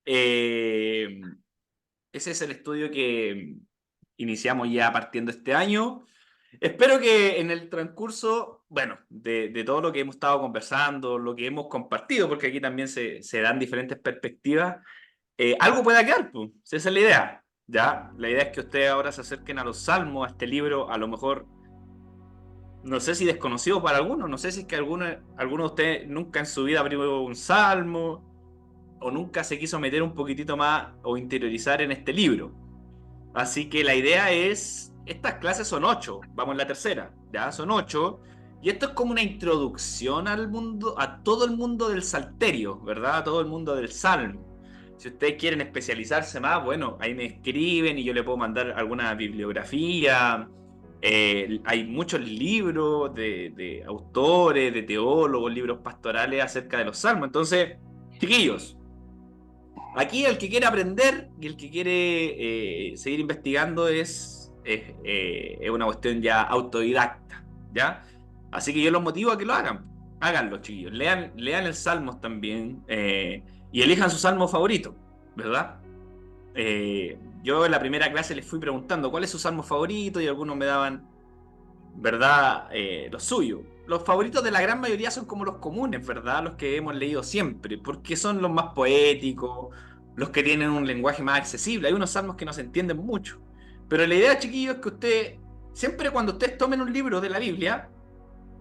Eh, Ese es el estudio que iniciamos ya partiendo este año. Espero que en el transcurso, bueno, de todo lo que hemos estado conversando, lo que hemos compartido, porque aquí también se dan diferentes perspectivas, algo pueda quedar, pues. Esa es la idea, ¿ya? La idea es que ustedes ahora se acerquen a los salmos, a este libro, a lo mejor, no sé si desconocido para algunos, no sé si es que alguno de ustedes nunca en su vida abrió un salmo o nunca se quiso meter un poquitito más o interiorizar en este libro. Así que la idea es, estas clases son 8, vamos en la tercera, ya son 8, y esto es como una introducción al mundo, a todo el mundo del salterio, ¿verdad? A todo el mundo del salmo. Si ustedes quieren especializarse más, bueno, ahí me escriben y yo le puedo mandar alguna bibliografía. Hay muchos libros de autores, de teólogos, libros pastorales acerca de los salmos. Entonces, chiquillos, aquí el que quiere aprender y el que quiere seguir investigando es una cuestión ya autodidacta, ¿ya? Así que yo los motivo a que lo hagan. Háganlo, chiquillos. Lean el Salmos también y elijan su salmo favorito, ¿verdad? Yo en la primera clase les fui preguntando cuál es su salmo favorito y algunos me daban, ¿verdad? Los suyos. Los favoritos de la gran mayoría son como los comunes, ¿verdad? Los que hemos leído siempre, porque son los más poéticos, los que tienen un lenguaje más accesible. Hay unos salmos que no se entienden mucho. Pero la idea, chiquillos, es que ustedes, siempre cuando ustedes tomen un libro de la Biblia,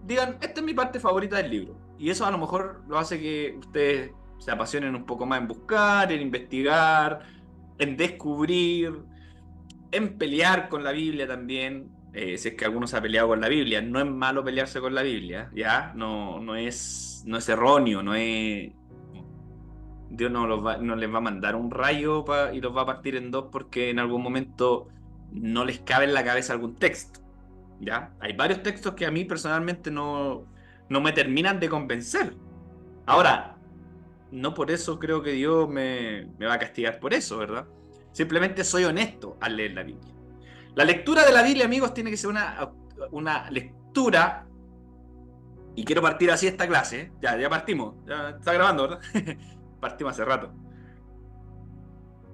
digan, esta es mi parte favorita del libro. Y eso a lo mejor lo hace que ustedes se apasionen un poco más en buscar, en investigar, en descubrir, en pelear con la Biblia también. Si es que alguno se ha peleado con la Biblia, no es malo pelearse con la Biblia, ¿ya? No es erróneo, no es. Dios no les va a mandar un rayo y los va a partir en dos porque en algún momento no les cabe en la cabeza algún texto, ¿ya? Hay varios textos que a mí personalmente no me terminan de convencer. Ahora, no por eso creo que Dios me va a castigar por eso, ¿verdad? Simplemente soy honesto al leer la Biblia. La lectura de la Biblia, amigos, tiene que ser una lectura, y quiero partir así esta clase, ¿eh? Ya partimos, ya está grabando, ¿verdad? Partimos hace rato.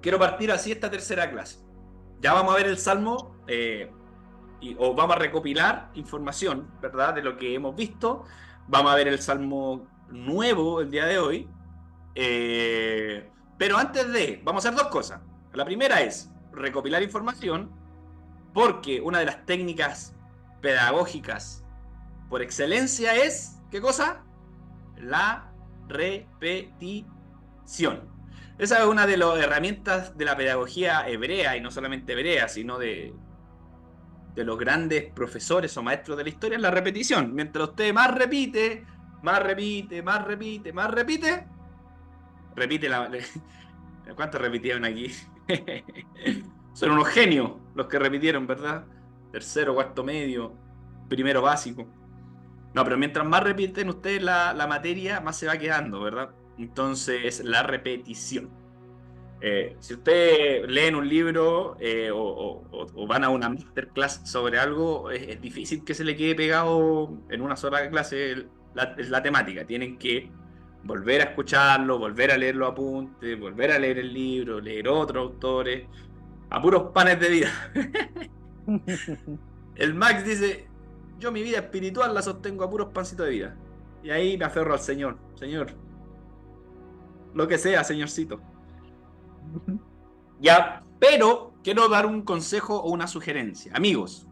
Quiero partir así esta tercera clase. Ya vamos a ver el Salmo, o vamos a recopilar información, ¿verdad? De lo que hemos visto. Vamos a ver el Salmo nuevo el día de hoy. Pero antes vamos a hacer dos cosas. La primera es recopilar información, porque una de las técnicas pedagógicas por excelencia es, ¿qué cosa? La repetición. Esa es una de las herramientas de la pedagogía hebrea, y no solamente hebrea, sino de los grandes profesores o maestros de la historia, es la repetición. Mientras usted más repite, más repite, más repite, más repite, repite la... ¿Cuántos repitieron aquí? Son unos genios los que repitieron, ¿verdad? Tercero, cuarto medio, primero básico. No, pero mientras más repiten ustedes la materia, más se va quedando, ¿verdad? Entonces, la repetición. Si ustedes leen un libro o van a una masterclass sobre algo, es difícil que se le quede pegado en una sola clase la temática. Tienen que volver a escucharlo, volver a leer los apuntes, volver a leer el libro, leer otros autores, a puros panes de vida. El Max dice, yo mi vida espiritual la sostengo a puros pancitos de vida. Y ahí me aferro al Señor. Señor, lo que sea, señorcito. Ya, pero quiero dar un consejo o una sugerencia. Amigos,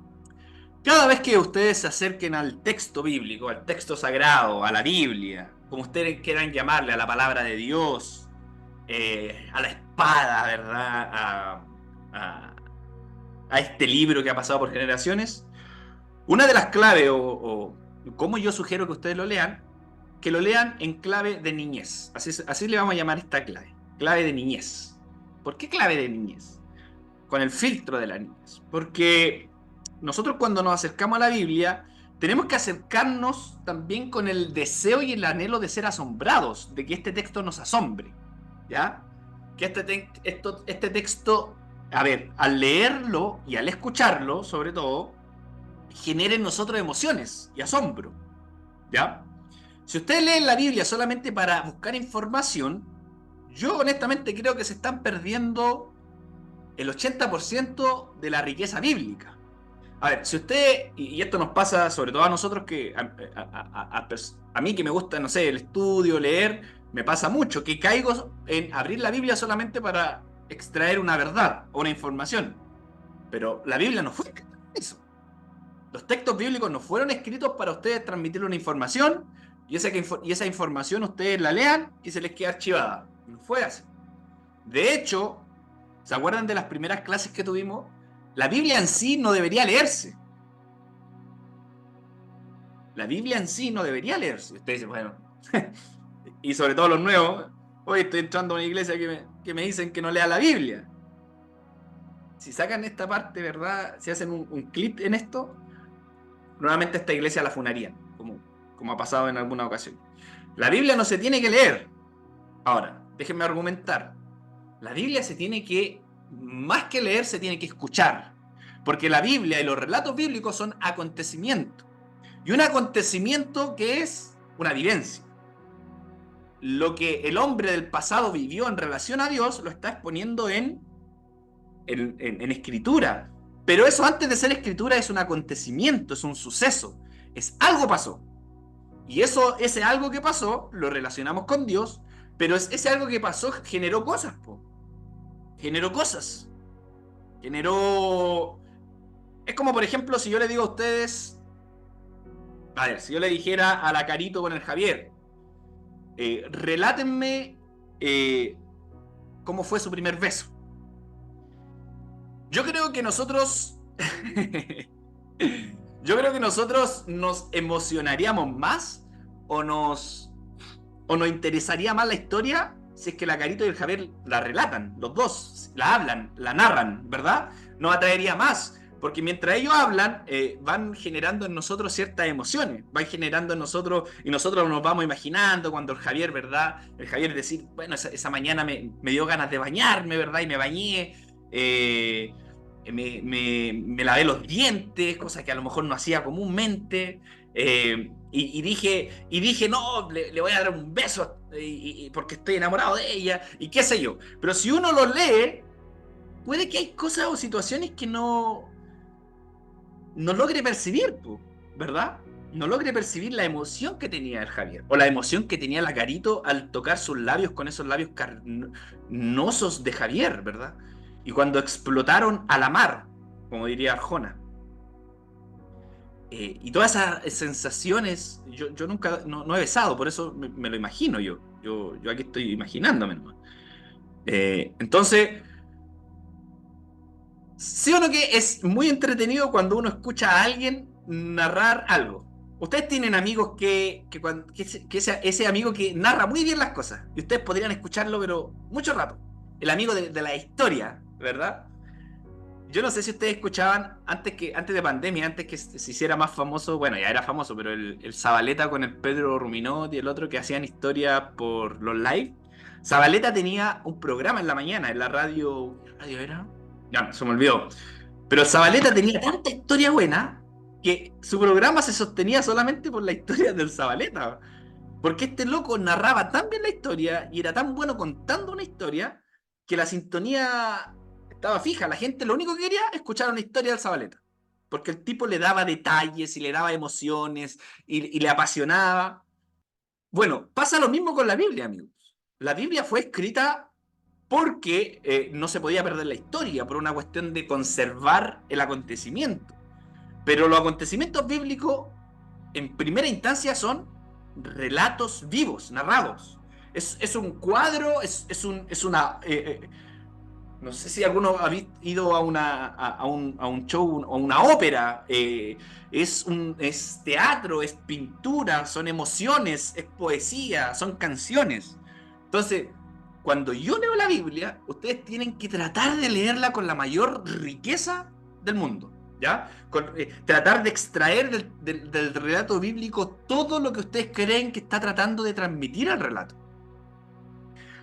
cada vez que ustedes se acerquen al texto bíblico, al texto sagrado, a la Biblia, como ustedes quieran llamarle, a la palabra de Dios, a la espada, ¿verdad? A, a este libro que ha pasado por generaciones, una de las claves, o como yo sugiero que lo lean en clave de niñez. Así le vamos a llamar esta clave. Clave de niñez. ¿Por qué clave de niñez? Con el filtro de la niñez. Porque nosotros cuando nos acercamos a la Biblia, tenemos que acercarnos también con el deseo y el anhelo de ser asombrados, de que este texto nos asombre. ¿Ya? Que este texto, a ver, al leerlo y al escucharlo, sobre todo, genere en nosotros emociones y asombro. ¿Ya? Si ustedes leen la Biblia solamente para buscar información, Yo honestamente creo que se están perdiendo el 80% de la riqueza bíblica. A ver, si usted, y esto nos pasa sobre todo a nosotros que a mí que me gusta, no sé, el estudio, leer, me pasa mucho, que caigo en abrir la Biblia solamente para extraer una verdad o una información. Pero la Biblia no fue escrita para eso. Los textos bíblicos no fueron escritos para ustedes transmitir una información y esa información ustedes la lean y se les queda archivada. No fue así. De hecho, ¿se acuerdan de las primeras clases que tuvimos? La Biblia en sí no debería leerse. La Biblia en sí no debería leerse. Ustedes dicen, bueno, y sobre todo los nuevos, hoy estoy entrando a una iglesia que me dicen que no lea la Biblia. Si sacan esta parte, ¿verdad? Si hacen un clip en esto, nuevamente esta iglesia la funarían, como ha pasado en alguna ocasión. La Biblia no se tiene que leer. Ahora, déjenme argumentar. La Biblia se tiene que, más que leer, se tiene que escuchar. Porque la Biblia y los relatos bíblicos son acontecimientos. Y un acontecimiento que es una vivencia. Lo que el hombre del pasado vivió en relación a Dios lo está exponiendo en escritura. Pero eso antes de ser escritura es un acontecimiento, es un suceso. Es algo pasó. Y ese algo que pasó lo relacionamos con Dios, pero ese algo que pasó generó cosas, po. Generó cosas. Generó... Es como, por ejemplo, si yo le digo a ustedes... A ver, si yo le dijera a la Carito con el Javier, relátenme cómo fue su primer beso. Yo creo que nosotros... Yo creo que nosotros nos emocionaríamos más o nos interesaría más la historia si es que la Carito y el Javier la relatan, los dos, la hablan, la narran, ¿verdad? Nos atraería más, porque mientras ellos hablan, van generando en nosotros ciertas emociones, van generando en nosotros, y nosotros nos vamos imaginando cuando el Javier, ¿verdad? El Javier decir, bueno, esa mañana me dio ganas de bañarme, ¿verdad? Y me bañé, me lavé los dientes, cosa que a lo mejor no hacía comúnmente. Y dije, no, le voy a dar un beso porque estoy enamorado de ella, y qué sé yo. Pero si uno lo lee, puede que hay cosas o situaciones que no logre percibir, ¿verdad? No logre percibir la emoción que tenía el Javier, o la emoción que tenía la Carito al tocar sus labios con esos labios carnosos de Javier, ¿verdad? Y cuando explotaron a la mar, como diría Arjona. Y todas esas sensaciones, yo nunca, no he besado, por eso me lo imagino yo. Yo aquí estoy imaginándome, ¿no? Entonces, sí o no que es muy entretenido cuando uno escucha a alguien narrar algo. Ustedes tienen amigos que ese amigo que narra muy bien las cosas, y ustedes podrían escucharlo, pero mucho rato. El amigo de la historia, ¿verdad? Yo no sé si ustedes escuchaban antes de pandemia, antes que se hiciera más famoso, bueno, ya era famoso, pero el Zabaleta con el Pedro Ruminot y el otro que hacían historia por los live. Zabaleta tenía un programa en la mañana en la radio. ¿Qué radio era? Ya, se me olvidó. Pero Zabaleta tenía tanta historia buena que su programa se sostenía solamente por la historia del Zabaleta. Porque este loco narraba tan bien la historia y era tan bueno contando una historia que la sintonía estaba fija. La gente lo único que quería es escuchar una historia del Zabaleta. Porque el tipo le daba detalles y le daba emociones y le apasionaba. Bueno, pasa lo mismo con la Biblia, amigos. La Biblia fue escrita porque no se podía perder la historia, por una cuestión de conservar el acontecimiento. Pero los acontecimientos bíblicos, en primera instancia, son relatos vivos, narrados. Es un cuadro, es una... no sé si alguno habéis ido a un show o una ópera. Es teatro, es pintura, son emociones, es poesía, son canciones. Entonces, cuando yo leo la Biblia, ustedes tienen que tratar de leerla con la mayor riqueza del mundo. ¿Ya? Tratar de extraer del relato bíblico todo lo que ustedes creen que está tratando de transmitir al relato.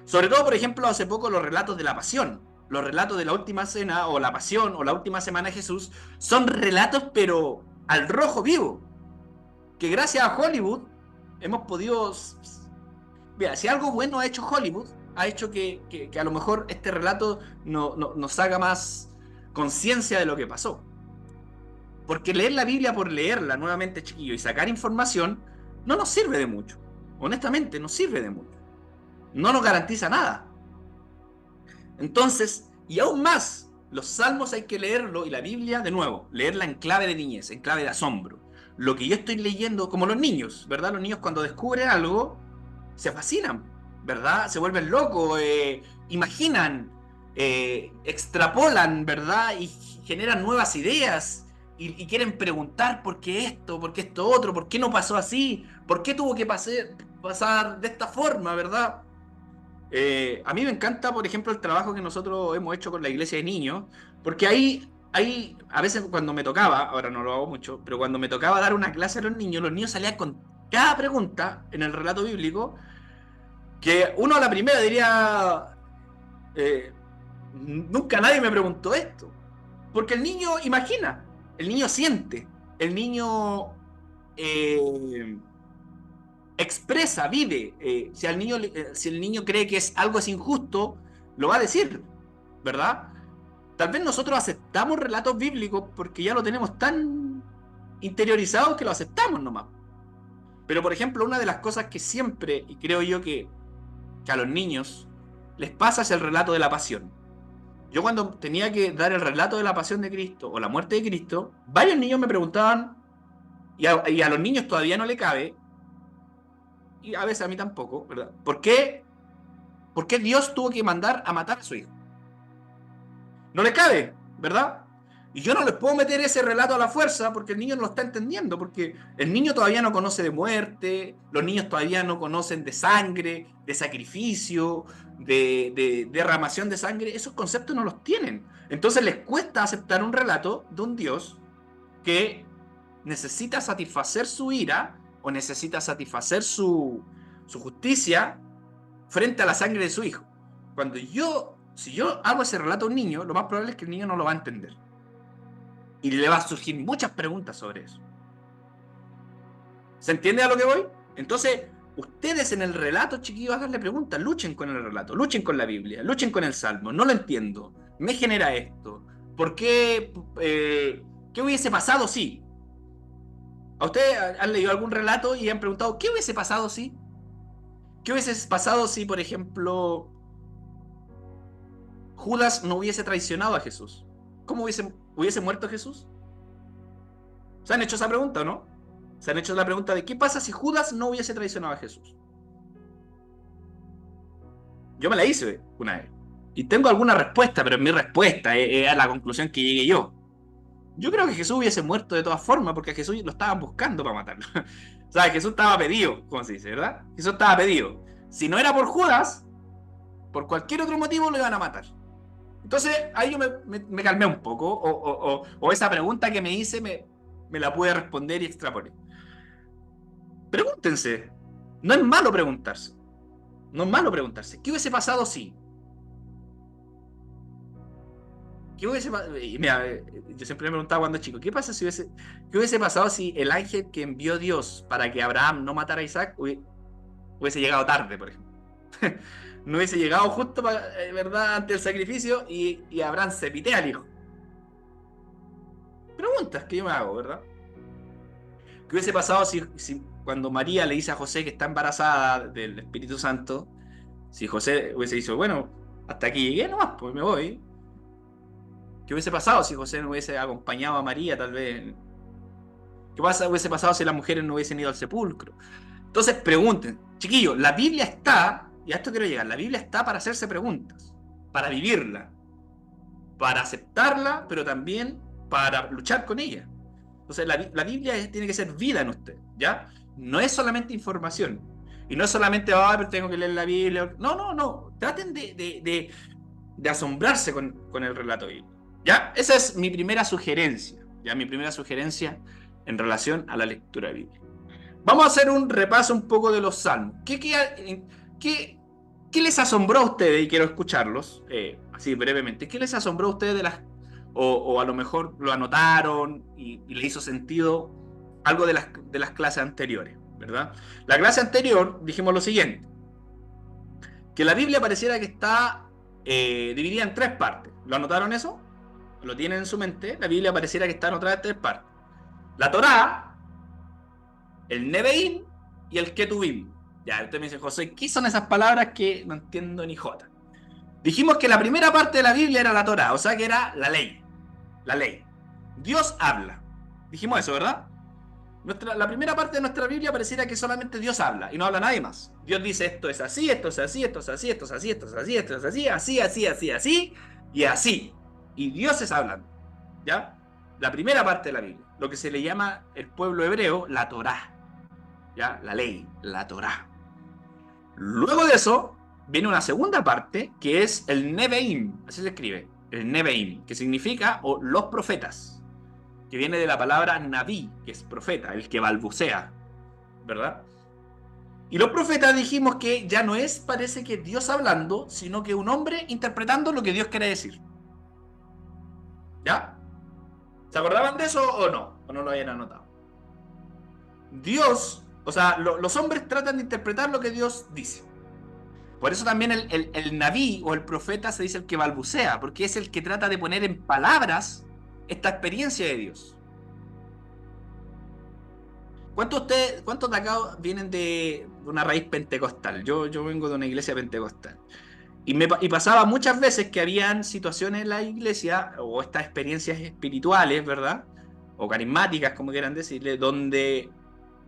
Sobre todo, por ejemplo, hace poco los relatos de la pasión, los relatos de la última cena o la pasión o la última semana de Jesús, son relatos pero al rojo vivo, que gracias a Hollywood hemos podido... Mira, si algo bueno ha hecho Hollywood, ha hecho que a lo mejor este relato nos haga más conciencia de lo que pasó. Porque leer la Biblia por leerla nuevamente, chiquillo, y sacar información, no nos sirve de mucho. Honestamente, no sirve de mucho. No nos garantiza nada. Entonces, y aún más, los salmos hay que leerlo y la Biblia, de nuevo, leerla en clave de niñez, en clave de asombro. Lo que yo estoy leyendo, como los niños, ¿verdad? Los niños cuando descubren algo, se fascinan, ¿verdad? Se vuelven locos, imaginan, extrapolan, ¿verdad? Y generan nuevas ideas y quieren preguntar por qué esto otro, por qué no pasó así, por qué tuvo que pasar de esta forma, ¿verdad? A mí me encanta, por ejemplo, el trabajo que nosotros hemos hecho con la iglesia de niños, porque ahí a veces cuando me tocaba, ahora no lo hago mucho, pero cuando me tocaba dar una clase a los niños salían con cada pregunta en el relato bíblico, que uno a la primera diría, eh, nunca nadie me preguntó esto, porque el niño imagina, el niño siente, el niño expresa, vive. Si el niño cree que algo es injusto, lo va a decir, ¿verdad? Tal vez nosotros aceptamos relatos bíblicos porque ya lo tenemos tan interiorizado que lo aceptamos nomás. Pero, por ejemplo, una de las cosas que siempre, y creo yo que a los niños les pasa es el relato de la pasión. Yo cuando tenía que dar el relato de la pasión de Cristo o la muerte de Cristo, varios niños me preguntaban, y a los niños todavía no le cabe, y a veces a mí tampoco, ¿verdad? ¿Por qué Dios tuvo que mandar a matar a su hijo? No le cabe, ¿verdad? Y yo no les puedo meter ese relato a la fuerza porque el niño no lo está entendiendo, porque el niño todavía no conoce de muerte, los niños todavía no conocen de sangre, de sacrificio, de derramación de sangre, esos conceptos no los tienen. Entonces les cuesta aceptar un relato de un Dios que necesita satisfacer su ira o necesita satisfacer su justicia frente a la sangre de su hijo. Si yo hago ese relato a un niño, lo más probable es que el niño no lo va a entender. Y le va a surgir muchas preguntas sobre eso. ¿Se entiende a lo que voy? Entonces, ustedes en el relato, chiquillos, háganle preguntas, luchen con el relato, luchen con la Biblia, luchen con el Salmo. No lo entiendo. Me genera esto. ¿Por qué? ¿Qué hubiese pasado si? ¿A ustedes han leído algún relato y han preguntado, ¿qué hubiese pasado si? ¿Qué hubiese pasado si, por ejemplo, Judas no hubiese traicionado a Jesús? ¿Cómo hubiese muerto Jesús? ¿Se han hecho esa pregunta o no? Se han hecho la pregunta de qué pasa si Judas no hubiese traicionado a Jesús. Yo me la hice una vez. Y tengo alguna respuesta, pero mi respuesta es a la conclusión que llegué yo. Yo creo que Jesús hubiese muerto de todas formas porque a Jesús lo estaban buscando para matarlo. O sea, Jesús estaba pedido, como se dice, ¿verdad? Jesús estaba pedido. Si no era por Judas, por cualquier otro motivo lo iban a matar. Entonces ahí yo me calmé un poco, o esa pregunta que me hice me la pude responder y extrapolé. Pregúntense, no es malo preguntarse, no es malo preguntarse, ¿qué hubiese pasado si? Mira, yo siempre me preguntaba cuando chico, ¿qué hubiese pasado si el ángel que envió Dios para que Abraham no matara a Isaac hubiese llegado tarde, por ejemplo? No hubiese llegado justo, ¿verdad?, ante el sacrificio y Abraham se pitea al hijo. Preguntas que yo me hago, ¿verdad? ¿Qué hubiese pasado si cuando María le dice a José que está embarazada del Espíritu Santo, si José hubiese dicho, bueno, hasta aquí llegué nomás, pues me voy? ¿Qué hubiese pasado si José no hubiese acompañado a María, tal vez? Hubiese pasado si las mujeres no hubiesen ido al sepulcro? Entonces pregunten, chiquillos, la Biblia está, y a esto quiero llegar, la Biblia está para hacerse preguntas, para vivirla, para aceptarla, pero también para luchar con ella. Entonces la Biblia tiene que ser vida en usted, ¿ya? No es solamente información. Y no es solamente, pero tengo que leer la Biblia. No, no, no. Traten de asombrarse con el relato bíblico. ¿Ya? Esa es mi primera sugerencia. ¿Ya? Mi primera sugerencia en relación a la lectura bíblica. Vamos a hacer un repaso un poco de los salmos. ¿Qué les asombró a ustedes? Y quiero escucharlos, así brevemente. ¿Qué les asombró a ustedes o a lo mejor lo anotaron y le hizo sentido algo de las clases anteriores, ¿verdad? La clase anterior dijimos lo siguiente, que la Biblia pareciera que está dividida en tres partes. ¿Lo anotaron eso? ¿Lo tienen en su mente? La Biblia pareciera que está en otras tres partes. La Torá, el Nebeim y el Ketubim. Ya, usted me dice, José, ¿qué son esas palabras que no entiendo ni jota? Dijimos que la primera parte de la Biblia era la Torá, o sea que era la ley. La ley. Dios habla. Dijimos eso, ¿verdad? La primera parte de nuestra Biblia pareciera que solamente Dios habla y no habla nadie más. Dios dice esto es así, esto es así, esto es así, esto es así, esto es así, esto es así, así, así, así, así y así. Y Dios es hablando. ¿Ya? La primera parte de la Biblia, lo que se le llama el pueblo hebreo la Torá. ¿Ya? La ley, la Torá. Luego de eso viene una segunda parte que es el Nebeim, así se escribe, el Nebeim, que significa o los profetas, que viene de la palabra Naví, que es profeta, el que balbucea, ¿verdad? Y los profetas dijimos que ya no es, parece que Dios hablando, sino que un hombre interpretando lo que Dios quiere decir. ¿Ya? ¿Se acordaban de eso o no? ¿O no lo habían anotado? Dios, o sea, los hombres tratan de interpretar lo que Dios dice. Por eso también el Naví o el profeta se dice el que balbucea, porque es el que trata de poner en palabras esta experiencia de Dios. ¿Cuántos de acá vienen de una raíz pentecostal? Yo vengo de una iglesia pentecostal. Y pasaba muchas veces que habían situaciones en la iglesia, o estas experiencias espirituales, ¿verdad? O carismáticas, como quieran decirle, donde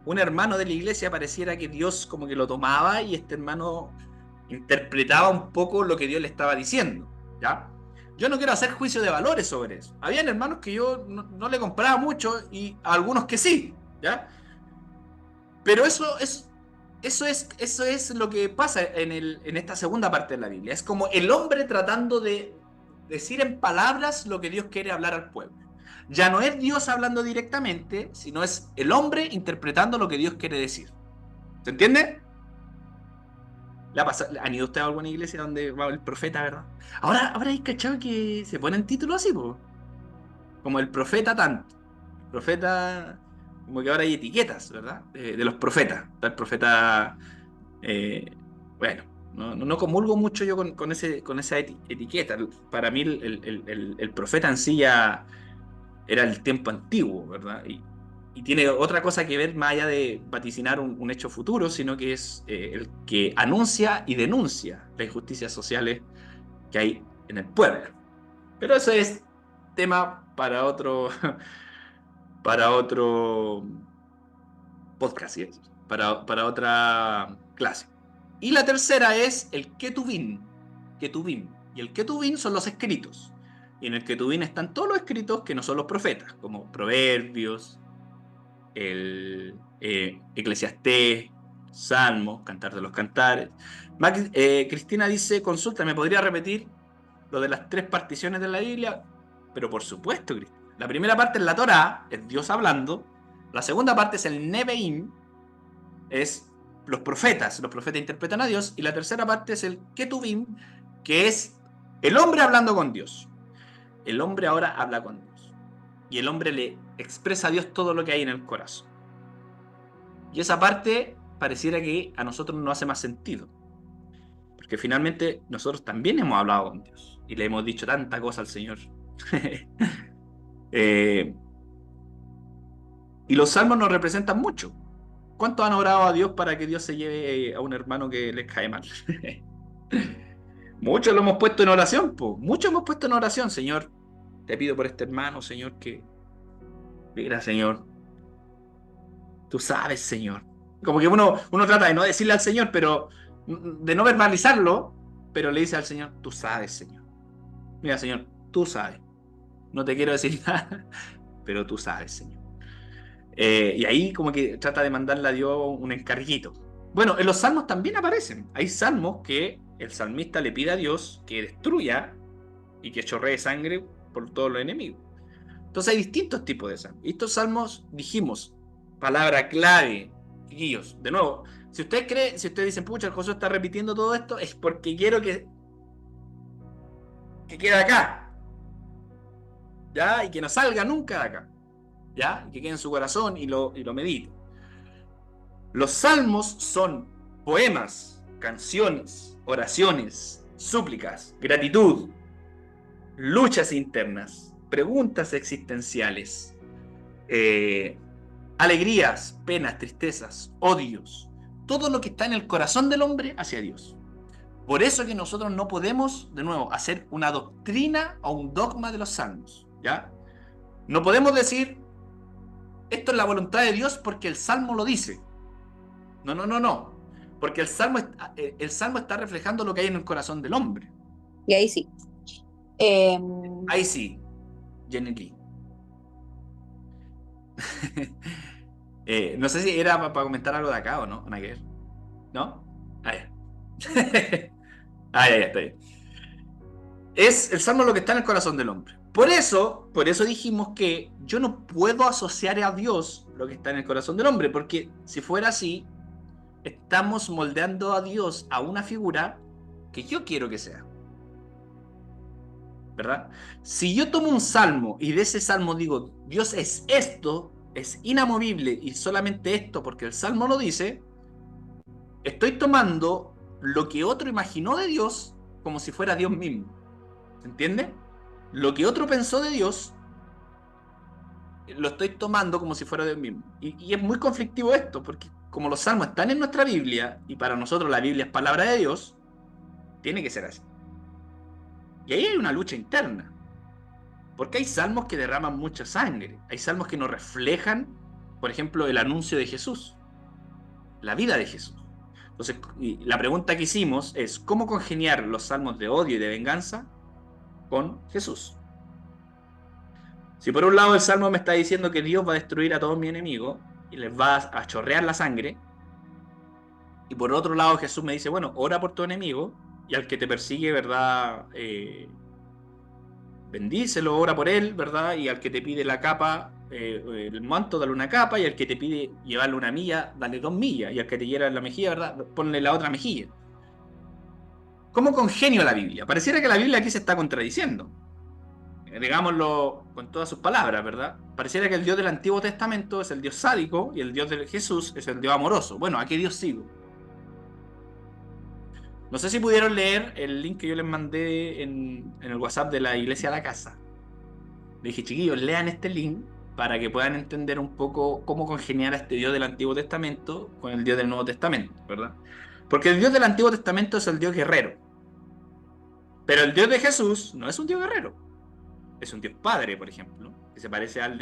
un hermano de la iglesia pareciera que Dios como que lo tomaba y este hermano interpretaba un poco lo que Dios le estaba diciendo, ¿ya? Yo no quiero hacer juicio de valores sobre eso. Habían hermanos que yo no le compraba mucho y a algunos que sí, ¿ya? Pero eso es lo que pasa en esta segunda parte de la Biblia. Es como el hombre tratando de decir en palabras lo que Dios quiere hablar al pueblo. Ya no es Dios hablando directamente, sino es el hombre interpretando lo que Dios quiere decir. ¿Se entiende? ¿Han ido usted a alguna iglesia donde va el profeta, verdad? Ahora hay cachado que se ponen títulos así, po. Como el profeta tanto. Profeta, como que ahora hay etiquetas, ¿verdad? De los profetas. Está el profeta, eh, bueno, no comulgo mucho yo con esa etiqueta. Para mí el profeta en sí ya era el tiempo antiguo, ¿verdad? Y tiene otra cosa que ver más allá de vaticinar un hecho futuro, sino que es el que anuncia y denuncia las injusticias sociales que hay en el pueblo. Pero eso es tema para otro, para otro podcast, ¿sí? Para otra clase. Y la tercera es el Ketuvim. Ketuvim. Y el Ketuvim son los escritos. Y en el Ketuvim están todos los escritos que no son los profetas, como Proverbios, el Eclesiastés, Salmos, Cantar de los Cantares. Cristina dice, consulta, ¿me podría repetir lo de las tres particiones de la Biblia? Pero por supuesto, Cristina. La primera parte es la Torá, es Dios hablando. La segunda parte es el Nebeim, es los profetas interpretan a Dios. Y la tercera parte es el Ketuvim, que es el hombre hablando con Dios. El hombre ahora habla con Dios. Y el hombre le expresa a Dios todo lo que hay en el corazón. Y esa parte pareciera que a nosotros no hace más sentido. Porque finalmente nosotros también hemos hablado con Dios. Y le hemos dicho tanta cosa al Señor. Y los salmos nos representan mucho. ¿Cuántos han orado a Dios para que Dios se lleve a un hermano que les cae mal? Muchos lo hemos puesto en oración, po. Muchos hemos puesto en oración, Señor. Te pido por este hermano, Señor, que... Mira, Señor. Tú sabes, Señor. Como que uno trata de no decirle al Señor, pero de no verbalizarlo, pero le dice al Señor, tú sabes, Señor. Mira, Señor, tú sabes. No te quiero decir nada, pero tú sabes, Señor. Y ahí como que trata de mandarle a Dios un encarguito. Bueno, en los salmos también aparecen. Hay salmos que el salmista le pide a Dios que destruya y que chorree sangre por todos los enemigos. Entonces hay distintos tipos de salmos. Y estos salmos, dijimos, palabra clave, chiquillos. De nuevo, si ustedes dicen, pucha, el Josué está repitiendo todo esto, es porque quiero que quede acá. ¿Ya? Y que no salga nunca de acá. ¿Ya? Y que quede en su corazón y lo medite. Los salmos son poemas, canciones oraciones, súplicas, gratitud, luchas internas, preguntas existenciales, alegrías, penas, tristezas, odios, todo lo que está en el corazón del hombre hacia Dios. Por eso que nosotros no podemos, de nuevo, hacer una doctrina o un dogma de los salmos, ¿ya? No podemos decir, esto es la voluntad de Dios porque el salmo lo dice. No, no, no, no. Porque el salmo está reflejando lo que hay en el corazón del hombre. Y ahí sí. Eh, Ahí sí, Jenny Lee. No sé si era para comentar algo de acá o no, nada que ver. ¿No? Ah, ya. Ah, ya, ya, está bien. Es el salmo lo que está en el corazón del hombre. Por eso dijimos que yo no puedo asociar a Dios lo que está en el corazón del hombre, porque si fuera así, estamos moldeando a Dios a una figura que yo quiero que sea, ¿verdad? Si yo tomo un salmo y de ese salmo digo, Dios es esto, es inamovible y solamente esto porque el salmo lo dice, estoy tomando lo que otro imaginó de Dios como si fuera Dios mismo. ¿Se entiende? Lo que otro pensó de Dios, lo estoy tomando como si fuera Dios mismo. Y es muy conflictivo esto, porque como los salmos están en nuestra Biblia, y para nosotros la Biblia es palabra de Dios, tiene que ser así. Y ahí hay una lucha interna, porque hay salmos que derraman mucha sangre, hay salmos que nos reflejan, por ejemplo, el anuncio de Jesús, la vida de Jesús. Entonces, la pregunta que hicimos es, ¿cómo congeniar los salmos de odio y de venganza con Jesús? Si por un lado el Salmo me está diciendo que Dios va a destruir a todos mis enemigos y les va a chorrear la sangre, y por otro lado Jesús me dice, bueno, ora por tu enemigo y al que te persigue, ¿verdad? Bendícelo, ora por él, ¿verdad? Y al que te pide la capa, el manto, dale una capa, y al que te pide llevarle una milla, dale 2 millas, y al que te hiera la mejilla, ¿verdad? Ponle la otra mejilla. ¿Cómo congenio la Biblia? Pareciera que la Biblia aquí se está contradiciendo, digámoslo con todas sus palabras, ¿verdad? Pareciera que el Dios del Antiguo Testamento es el Dios sádico y el Dios de Jesús es el Dios amoroso. Bueno, ¿a qué Dios sigo? No sé si pudieron leer el link que yo les mandé en el WhatsApp de la Iglesia a la Casa. Le dije, chiquillos, lean este link para que puedan entender un poco cómo congeniar a este Dios del Antiguo Testamento con el Dios del Nuevo Testamento, ¿verdad? Porque el Dios del Antiguo Testamento es el Dios guerrero, pero el Dios de Jesús no es un Dios guerrero. Es un Dios padre, por ejemplo, que se parece a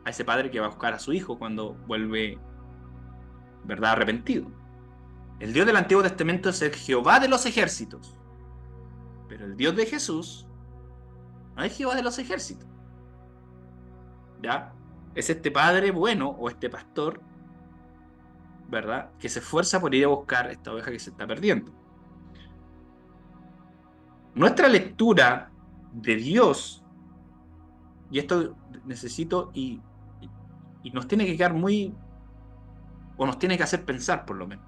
ese padre que va a buscar a su hijo cuando vuelve, ¿verdad?, arrepentido. El Dios del Antiguo Testamento es el Jehová de los ejércitos, pero el Dios de Jesús no es Jehová de los ejércitos, ¿ya? Es este padre bueno o este pastor, ¿verdad?, que se esfuerza por ir a buscar esta oveja que se está perdiendo. Nuestra lectura de Dios, y esto necesito y nos tiene que quedar muy, o nos tiene que hacer pensar por lo menos.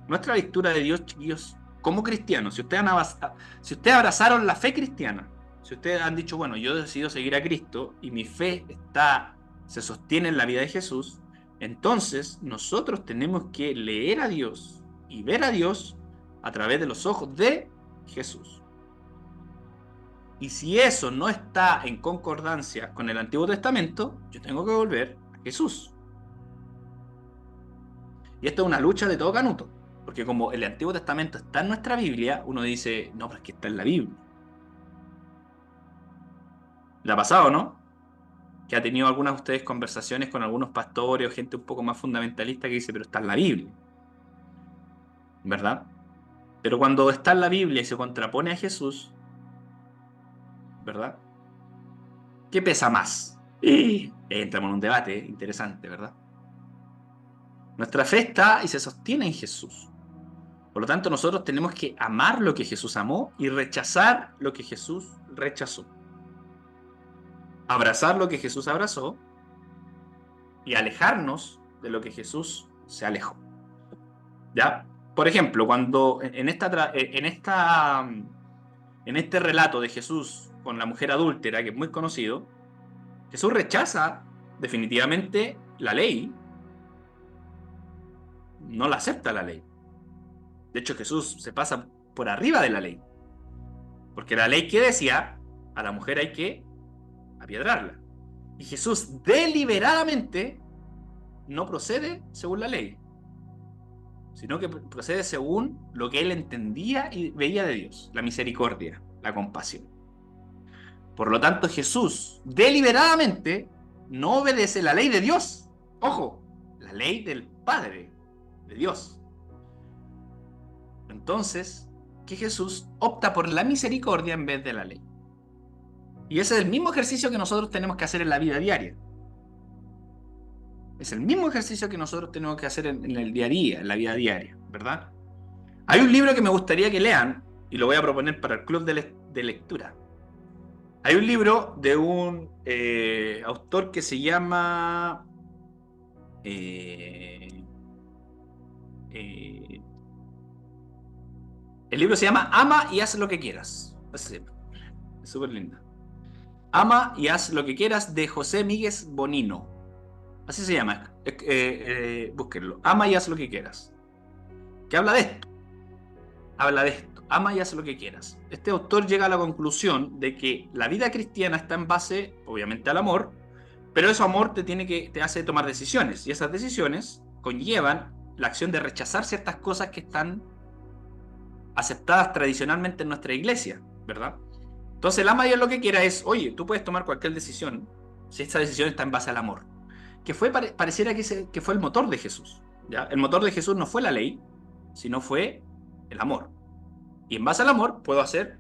Nuestra lectura de Dios, chiquillos, como cristianos, si ustedes abrazaron la fe cristiana, si ustedes han dicho, bueno, yo decido seguir a Cristo y mi fe se sostiene en la vida de Jesús, entonces nosotros tenemos que leer a Dios y ver a Dios a través de los ojos de Jesús. Y si eso no está en concordancia con el Antiguo Testamento, yo tengo que volver a Jesús. Y esto es una lucha de todo canuto. Porque como el Antiguo Testamento está en nuestra Biblia, uno dice, no, pero es que está en la Biblia. ¿Le ha pasado, no? Que ha tenido algunas de ustedes conversaciones con algunos pastores o gente un poco más fundamentalista que dice, pero está en la Biblia. ¿Verdad? Pero cuando está en la Biblia y se contrapone a Jesús, ¿verdad? ¿Qué pesa más? Y entramos en un debate interesante, ¿verdad? Nuestra fe está y se sostiene en Jesús. Por lo tanto, nosotros tenemos que amar lo que Jesús amó y rechazar lo que Jesús rechazó. Abrazar lo que Jesús abrazó y alejarnos de lo que Jesús se alejó. ¿Ya? Por ejemplo, cuando en este relato de Jesús con la mujer adúltera, que es muy conocido, Jesús rechaza definitivamente la ley, no la acepta la ley. De hecho, Jesús se pasa por arriba de la ley. Porque la ley que decía, a la mujer hay que apiedrarla. Y Jesús deliberadamente no procede según la ley, sino que procede según lo que él entendía y veía de Dios, la misericordia, la compasión. Por lo tanto, Jesús deliberadamente no obedece la ley de Dios. Ojo, la ley del Padre, de Dios. Entonces, que Jesús opta por la misericordia en vez de la ley. Y ese es el mismo ejercicio que nosotros tenemos que hacer en la vida diaria. Es el mismo ejercicio que nosotros tenemos que hacer en el día a día, en la vida diaria, ¿verdad? Hay un libro que me gustaría que lean, y lo voy a proponer para el club de lectura. Hay un libro de un autor que se llama... el libro se llama Ama y haz lo que quieras. Así se llama. Es súper linda. Ama y haz lo que quieras, de José Míguez Bonino. Así se llama. Búsquenlo. Ama y haz lo que quieras. ¿Qué habla de esto? Habla de esto. Ama y haz lo que quieras. Este autor llega a la conclusión de que la vida cristiana está en base, obviamente, al amor, pero ese amor te hace tomar decisiones. Y esas decisiones conllevan la acción de rechazar ciertas cosas que están aceptadas tradicionalmente en nuestra iglesia, ¿verdad? Entonces, el ama y haz lo que quiera es, oye, tú puedes tomar cualquier decisión si esta decisión está en base al amor. Que pareciera que fue el motor de Jesús, ¿ya? El motor de Jesús no fue la ley, sino fue el amor. Y en base al amor puedo hacer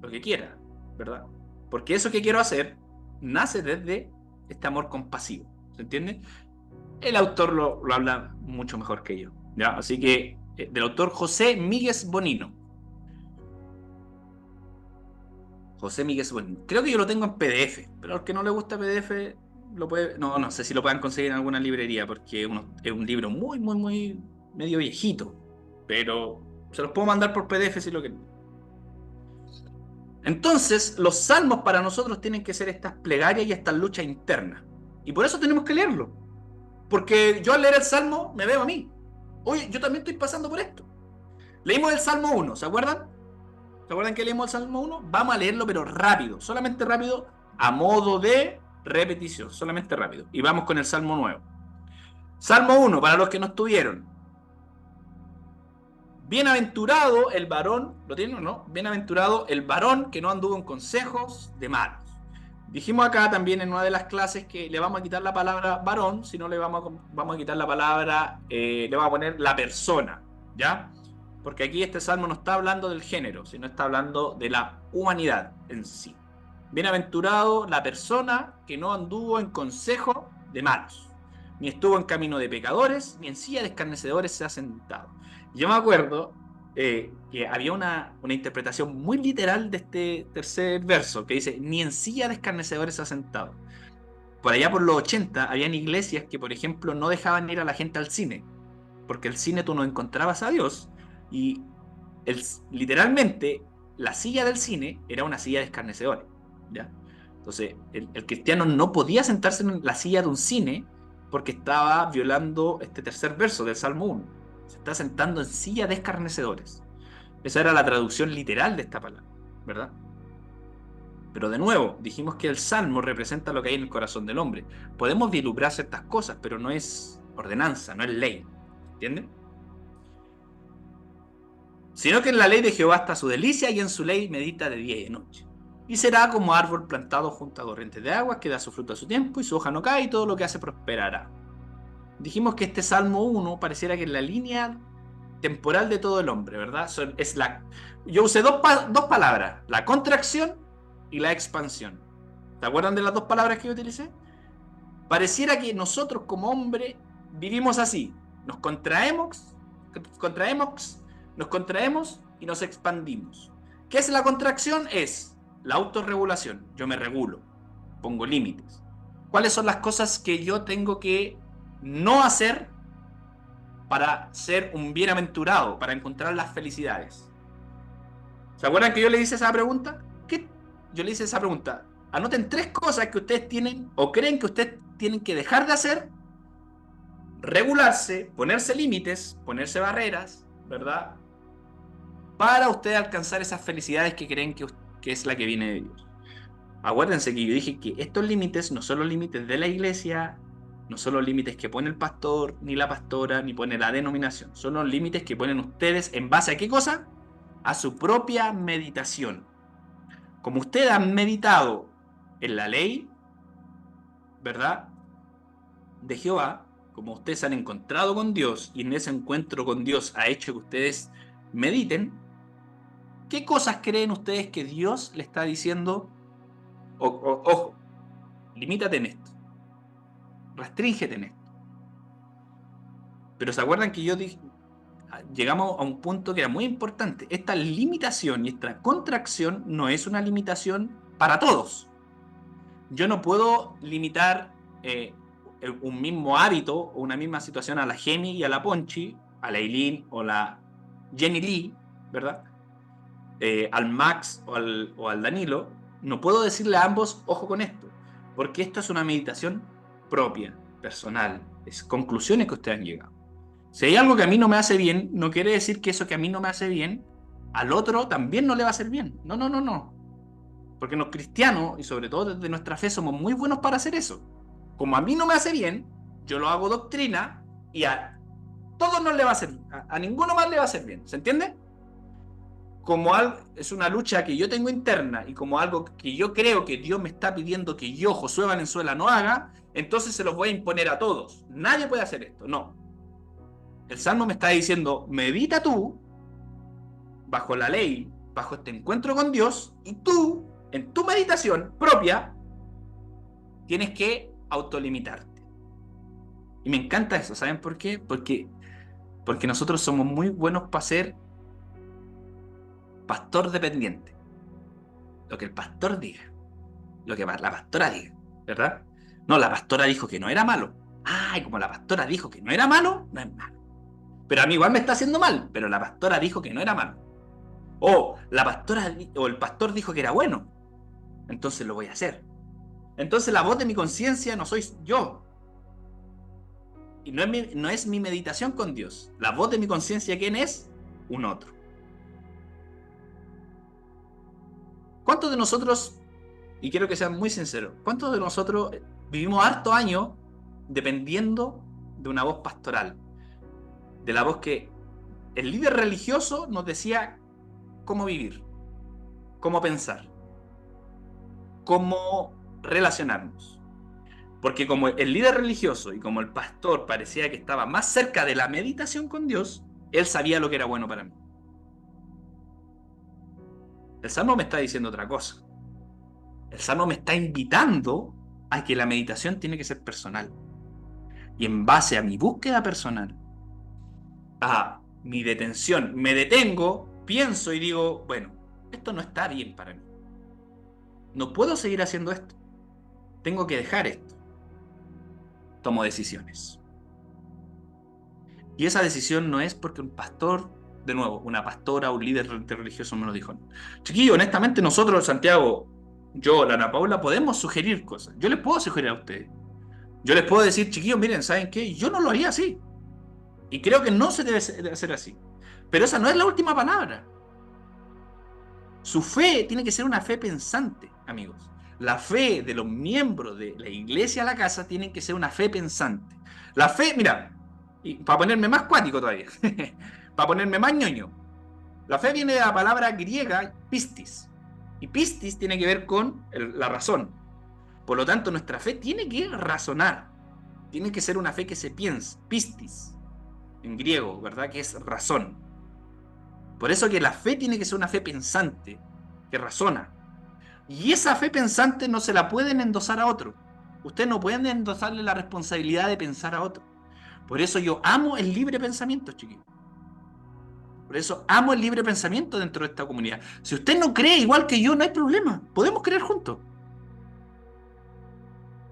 lo que quiera, ¿verdad? Porque eso que quiero hacer nace desde este amor compasivo, ¿se entiende? El autor lo habla mucho mejor que yo, ¿ya? Así que, del autor José Míguez Bonino. José Míguez Bonino. Creo que yo lo tengo en PDF, pero al que no le gusta PDF, lo puede... No sé si lo puedan conseguir en alguna librería, porque es un libro muy, muy, muy medio viejito, pero se los puedo mandar por PDF si lo quieren. Entonces, los salmos para nosotros tienen que ser estas plegarias y estas luchas internas. Y por eso tenemos que leerlo. Porque yo al leer el salmo me veo a mí. Oye, yo también estoy pasando por esto. Leímos el Salmo 1, ¿se acuerdan? ¿Se acuerdan que leímos el Salmo 1? Vamos a leerlo, pero rápido. Solamente rápido, a modo de repetición. Solamente rápido. Y vamos con el Salmo nuevo. Salmo 1, para los que no estuvieron. Bienaventurado el varón, ¿lo tienen o no? Bienaventurado el varón que no anduvo en consejos de malos. Dijimos acá también en una de las clases que le vamos a quitar la palabra varón, si no le vamos a quitar la palabra, le vamos a poner la persona, ¿ya? Porque aquí este salmo no está hablando del género, sino está hablando de la humanidad en sí. Bienaventurado la persona que no anduvo en consejo de malos, ni estuvo en camino de pecadores, ni en silla de escarnecedores se ha sentado. Yo me acuerdo que había una interpretación muy literal de este tercer verso, que dice, ni en silla de escarnecedores se ha sentado. Por allá por los 80, habían iglesias que, por ejemplo, no dejaban ir a la gente al cine, porque el cine tú no encontrabas a Dios, y literalmente la silla del cine era una silla de escarnecedores, ¿ya? Entonces, el cristiano no podía sentarse en la silla de un cine porque estaba violando este tercer verso del Salmo 1. Se está sentando en silla de escarnecedores. Esa era la traducción literal de esta palabra, ¿verdad? Pero de nuevo, dijimos que el Salmo representa lo que hay en el corazón del hombre. Podemos vislumbrar ciertas cosas, pero no es ordenanza, no es ley. ¿Entienden? Sino que en la ley de Jehová está su delicia y en su ley medita de día y de noche. Y será como árbol plantado junto a corrientes de aguas que da su fruto a su tiempo y su hoja no cae y todo lo que hace prosperará. Dijimos que este Salmo 1 pareciera que es la línea temporal de todo el hombre, ¿verdad? Yo usé dos palabras, la contracción y la expansión. ¿Se acuerdan de las dos palabras que yo utilicé? Pareciera que nosotros como hombre vivimos así. Nos contraemos y nos expandimos. ¿Qué es la contracción? Es la autorregulación. Yo me regulo, pongo límites. ¿Cuáles son las cosas que yo tengo que no hacer para ser un bienaventurado, para encontrar las felicidades? ¿Se acuerdan que yo le hice esa pregunta? Yo le hice esa pregunta. Anoten 3 cosas que ustedes tienen o creen que ustedes tienen que dejar de hacer, regularse, ponerse límites, ponerse barreras, ¿verdad? para ustedes alcanzar esas felicidades que creen que es la que viene de Dios. Acuérdense que yo dije que estos límites no son los límites de la iglesia, no son los límites que pone el pastor, ni la pastora, ni pone la denominación. Son los límites que ponen ustedes en base a qué cosa? A su propia meditación. Como ustedes han meditado en la ley, ¿verdad? De Jehová, como ustedes han encontrado con Dios y en ese encuentro con Dios ha hecho que ustedes mediten, ¿qué cosas creen ustedes que Dios le está diciendo? Ojo, limítate en esto, restríngete en esto. Pero ¿se acuerdan que yo dije, llegamos a un punto que era muy importante? Esta limitación y esta contracción no es una limitación para todos. Yo no puedo limitar un mismo hábito o una misma situación a la Gemi y a la Ponchi, a la Eileen o la Jenny Lee, ¿verdad? Al Max o al Danilo. No puedo decirle a ambos, ojo con esto, porque esto es una meditación propia, personal, es conclusiones que ustedes han llegado. Si hay algo que a mí no me hace bien, no quiere decir que eso que a mí no me hace bien, al otro también no le va a hacer bien. No, no, no, no. Porque los cristianos, y sobre todo desde nuestra fe, somos muy buenos para hacer eso. Como a mí no me hace bien, yo lo hago doctrina y a todos no le va a hacer, a ninguno más le va a hacer bien. ¿Se entiende? Como algo, es una lucha que yo tengo interna y como algo que yo creo que Dios me está pidiendo que yo, Josué Valenzuela, no haga, entonces se los voy a imponer a todos. Nadie puede hacer esto, no. El Salmo me está diciendo, medita tú, bajo la ley, bajo este encuentro con Dios, y tú, en tu meditación propia, tienes que autolimitarte. Y me encanta eso, ¿saben por qué? Porque nosotros somos muy buenos para ser pastor dependiente. Lo que el pastor diga, lo que la pastora diga, ¿verdad? No, la pastora dijo que no era malo. Ay, como la pastora dijo que no era malo, no es malo. Pero a mí igual me está haciendo mal, pero la pastora dijo que no era malo. O la pastora o el pastor dijo que era bueno, entonces lo voy a hacer. Entonces la voz de mi conciencia no soy yo. Y no es mi meditación con Dios. La voz de mi conciencia, ¿quién es? Un otro. ¿Cuántos de nosotros, y quiero que sean muy sinceros, cuántos de nosotros vivimos hartos años dependiendo de una voz pastoral? De la voz que el líder religioso nos decía cómo vivir, cómo pensar, cómo relacionarnos. Porque como el líder religioso y como el pastor parecía que estaba más cerca de la meditación con Dios, él sabía lo que era bueno para mí. El Salmo me está diciendo otra cosa. El Salmo me está invitando a que la meditación tiene que ser personal. Y en base a mi búsqueda personal, a mi detención, me detengo, pienso y digo, bueno, esto no está bien para mí. No puedo seguir haciendo esto. Tengo que dejar esto. Tomo decisiones. Y esa decisión no es porque un pastor, de nuevo, una pastora o un líder religioso me lo dijo. Chiquillo, honestamente nosotros, Santiago, yo, la Ana Paula, podemos sugerir cosas. Yo les puedo sugerir a ustedes. Yo les puedo decir, chiquillos, miren, ¿saben qué? Yo no lo haría así. Y creo que no se debe hacer así. Pero esa no es la última palabra. Su fe tiene que ser una fe pensante, amigos. La fe de los miembros de la iglesia a la casa tiene que ser una fe pensante. La fe, mira, y para ponerme más cuático todavía, para ponerme más ñoño, la fe viene de la palabra griega pistis. Y pistis tiene que ver con la razón. Por lo tanto, nuestra fe tiene que razonar. Tiene que ser una fe que se piensa. Pistis, en griego, ¿verdad? Que es razón. Por eso que la fe tiene que ser una fe pensante, que razona. Y esa fe pensante no se la pueden endosar a otro. Ustedes no pueden endosarle la responsabilidad de pensar a otro. Por eso yo amo el libre pensamiento, chiquillos. Por eso amo el libre pensamiento dentro de esta comunidad. Si usted no cree igual que yo, no hay problema. Podemos creer juntos.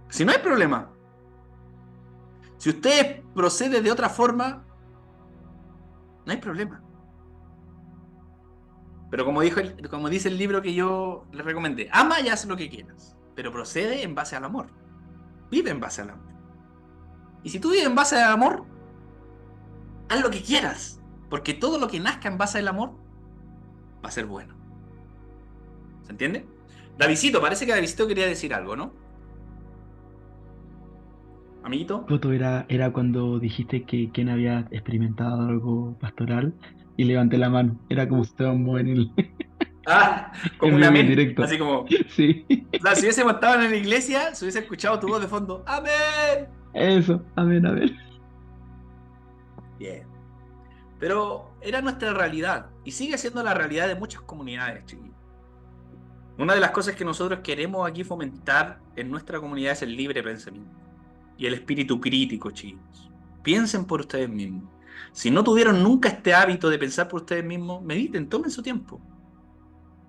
Si no hay problema. Si usted procede de otra forma, no hay problema. Pero como dice el libro que yo le recomendé, ama y haz lo que quieras, pero procede en base al amor. Vive en base al amor. Y si tú vives en base al amor, haz lo que quieras, porque todo lo que nazca en base al amor va a ser bueno. ¿Se entiende? Davidito, parece que Davidito quería decir algo, ¿no? Amiguito. Coto, era cuando dijiste que quién había experimentado algo pastoral y levanté la mano. Era como si estábamos en el, Ah, como en un vivo y en amén. directo. Así como, Sí, o sea, si hubiésemos estado en la iglesia, se hubiese escuchado tu voz de fondo. ¡Amén! eso. Amén, amén. Bien. Pero era nuestra realidad y sigue siendo la realidad de muchas comunidades, chiquillos. Una de las cosas que nosotros queremos aquí fomentar en nuestra comunidad es el libre pensamiento y el espíritu crítico, chicos. Piensen por ustedes mismos. Si no tuvieron nunca este hábito de pensar por ustedes mismos, mediten, tomen su tiempo.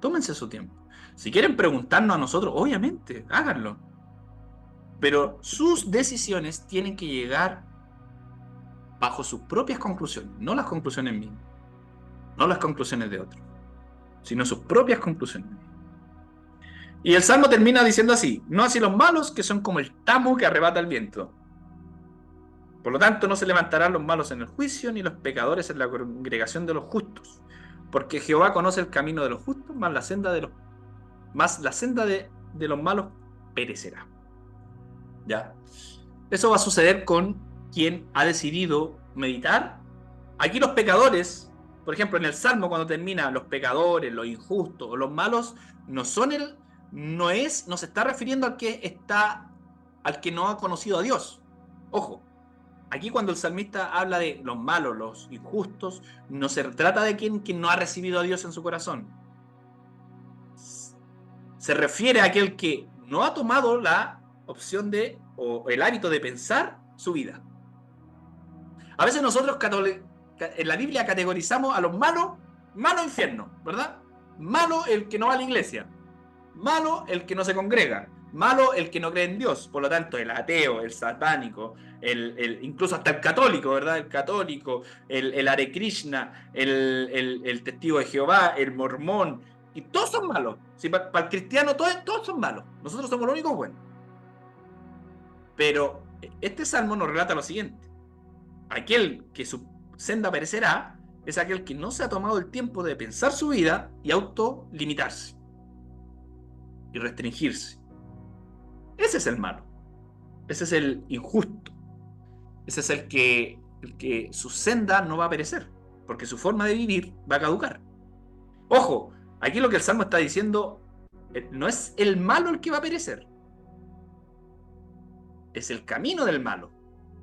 Tómense su tiempo. Si quieren preguntarnos a nosotros, obviamente, háganlo. Pero sus decisiones tienen que llegar bajo sus propias conclusiones, no las conclusiones mías, no las conclusiones de otros, sino sus propias conclusiones. Y el Salmo termina diciendo así: no así los malos, que son como el tamo que arrebata el viento. Por lo tanto, no se levantarán los malos en el juicio, ni los pecadores en la congregación de los justos. Porque Jehová conoce el camino de los justos, más la senda de los malos perecerá. ¿Ya? Eso va a suceder con quien ha decidido meditar. Aquí los pecadores, por ejemplo, en el Salmo cuando termina los pecadores, los injustos o los malos, no son no se está refiriendo al que no ha conocido a Dios. Ojo, aquí cuando el salmista habla de los malos, los injustos, no se trata de quien no ha recibido a Dios en su corazón. Se refiere a aquel que no ha tomado la opción o el hábito de pensar su vida. A veces nosotros en la Biblia categorizamos a los malos, malo infierno, ¿verdad? Malo el que no va a la iglesia, malo el que no se congrega, malo el que no cree en Dios, por lo tanto el ateo, el satánico, incluso hasta el católico, ¿verdad? El católico, el Hare Krishna, el testigo de Jehová, el mormón, y todos son malos. Si para el cristiano todos son malos, nosotros somos los únicos buenos. Pero este salmo nos relata lo siguiente: aquel que su senda perecerá es aquel que no se ha tomado el tiempo de pensar su vida y autolimitarse y restringirse. Ese es el malo, ese es el injusto, ese es el que su senda no va a perecer, porque su forma de vivir va a caducar. Ojo, aquí lo que el Salmo está diciendo no es el malo el que va a perecer, es el camino del malo.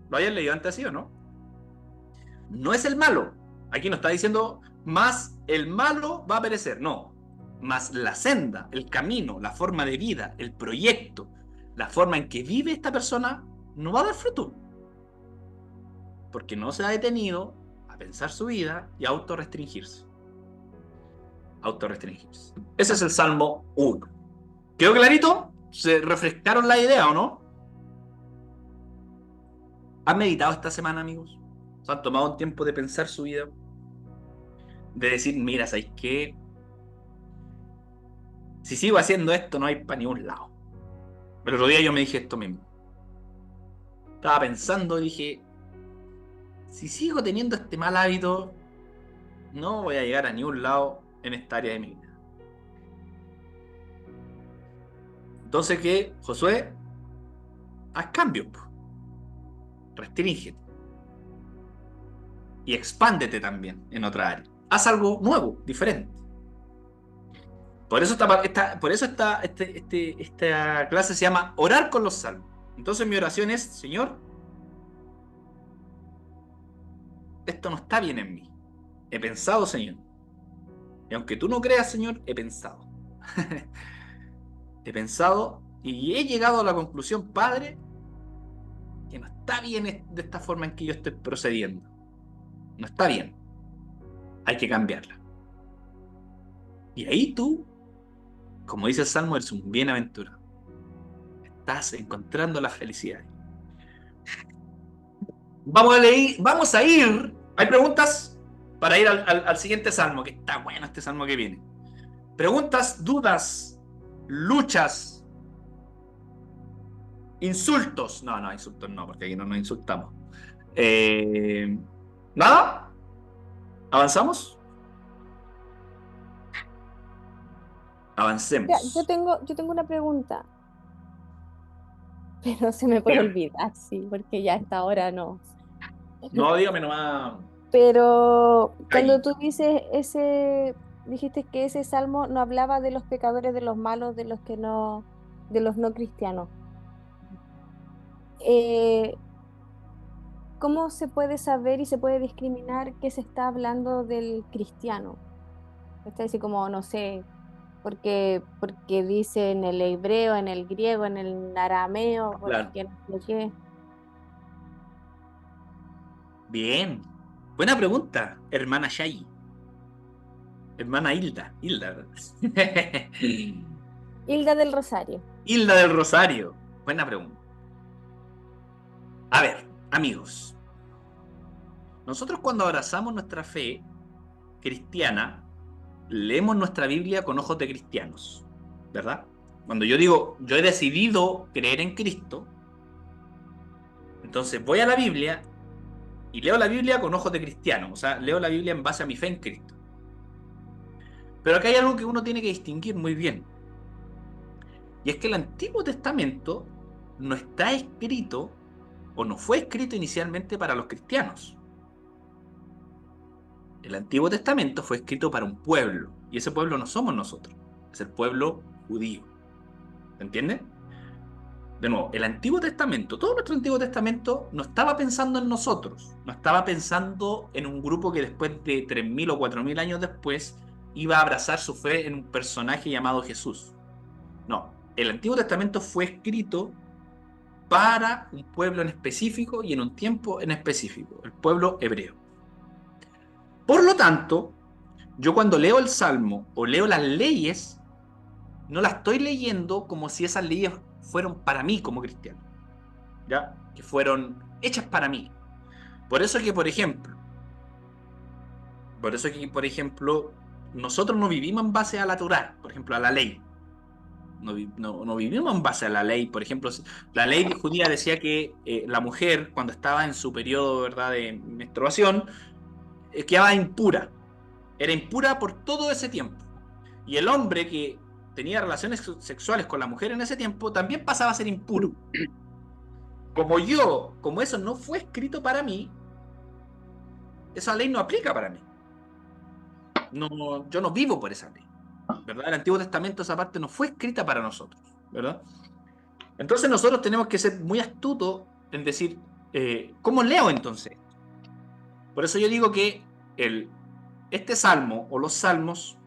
¿Lo hayan leído antes así o no? No es el malo. Aquí no está diciendo más el malo va a perecer, no. Más la senda, el camino, la forma de vida, el proyecto, la forma en que vive esta persona no va a dar fruto. Porque no se ha detenido a pensar su vida y a autorrestringirse. Autorrestringirse. Ese es el Salmo 1. ¿Quedó clarito? ¿Se refrescaron la idea o no? ¿Han meditado esta semana, amigos? ¿Se han tomado un tiempo de pensar su vida? De decir, mira, ¿sabes qué? Si sigo haciendo esto, no hay para ni un lado. Pero el otro día yo me dije esto mismo. Estaba pensando y dije, si sigo teniendo este mal hábito, no voy a llegar a ningún lado en esta área de mi vida. Entonces, ¿qué? Josué, haz cambios. Restríngete. Y expándete también en otra área. Haz algo nuevo, diferente. Por eso esta clase se llama Orar con los Salmos. Entonces mi oración es, Señor, esto no está bien en mí. He pensado, Señor. Y aunque tú no creas, Señor, he pensado. He pensado y he llegado a la conclusión, Padre, que no está bien de esta forma en que yo estoy procediendo. No está bien. Hay que cambiarla. Y ahí tú, como dice el Salmo, eres un bienaventurado. Estás encontrando la felicidad. Vamos a ir. ¿Hay preguntas? Para ir al siguiente salmo, que está bueno este salmo que viene. Preguntas, dudas, luchas, insultos. No, insultos no, porque aquí no nos insultamos. ¿Nada? ¿Avanzamos? Ya, Avancemos. yo tengo una pregunta, pero se me puede Dígame. olvidar, sí, porque ya a esta hora no. No, dígame nomás. Pero cuando Ahí. tú dices dijiste que ese salmo no hablaba de los pecadores, de los malos, de los no cristianos. Eh, ¿Cómo se puede saber y se puede discriminar que se está hablando del cristiano? Está así como, no sé, porque dice en el hebreo, en el griego, en el arameo, Claro. porque no sé qué. Bien. Buena pregunta, hermana Shai. Hermana Hilda. Hilda, ¿verdad? Hilda del Rosario. Hilda del Rosario. Buena pregunta. A ver, amigos. Nosotros cuando abrazamos nuestra fe cristiana, leemos nuestra Biblia con ojos de cristianos, ¿verdad? Cuando yo digo, yo he decidido creer en Cristo, entonces voy a la Biblia y leo la Biblia con ojos de cristiano, o sea, leo la Biblia en base a mi fe en Cristo. Pero acá hay algo que uno tiene que distinguir muy bien, y es que el Antiguo Testamento no está escrito o no fue escrito inicialmente para los cristianos. El Antiguo Testamento fue escrito para un pueblo, y ese pueblo no somos nosotros, es el pueblo judío. ¿Se entiende? De nuevo, el Antiguo Testamento, todo nuestro Antiguo Testamento no estaba pensando en nosotros, no estaba pensando en un grupo que después de 3.000 o 4.000 años después iba a abrazar su fe en un personaje llamado Jesús. No, el Antiguo Testamento fue escrito para un pueblo en específico y en un tiempo en específico, el pueblo hebreo. Por lo tanto, yo cuando leo el Salmo o leo las leyes, no las estoy leyendo como si esas leyes fueron para mí como cristiano, ¿ya? Que fueron hechas para mí. Por eso que, por ejemplo, nosotros no vivimos en base a la Torá, por ejemplo, a la ley. No vivimos en base a la ley. Por ejemplo, la ley judía decía que la mujer, cuando estaba en su periodo, ¿verdad?, de menstruación, quedaba impura. Era impura por todo ese tiempo. Y el hombre que tenía relaciones sexuales con la mujer en ese tiempo también pasaba a ser impuro. Como eso no fue escrito para mí, esa ley no aplica para mí. No, yo no vivo por esa ley, ¿verdad? El Antiguo Testamento, esa parte no fue escrita para nosotros, ¿verdad? Entonces nosotros tenemos que ser muy astutos en decir, ¿cómo leo entonces? Por eso yo digo que este salmo o los salmos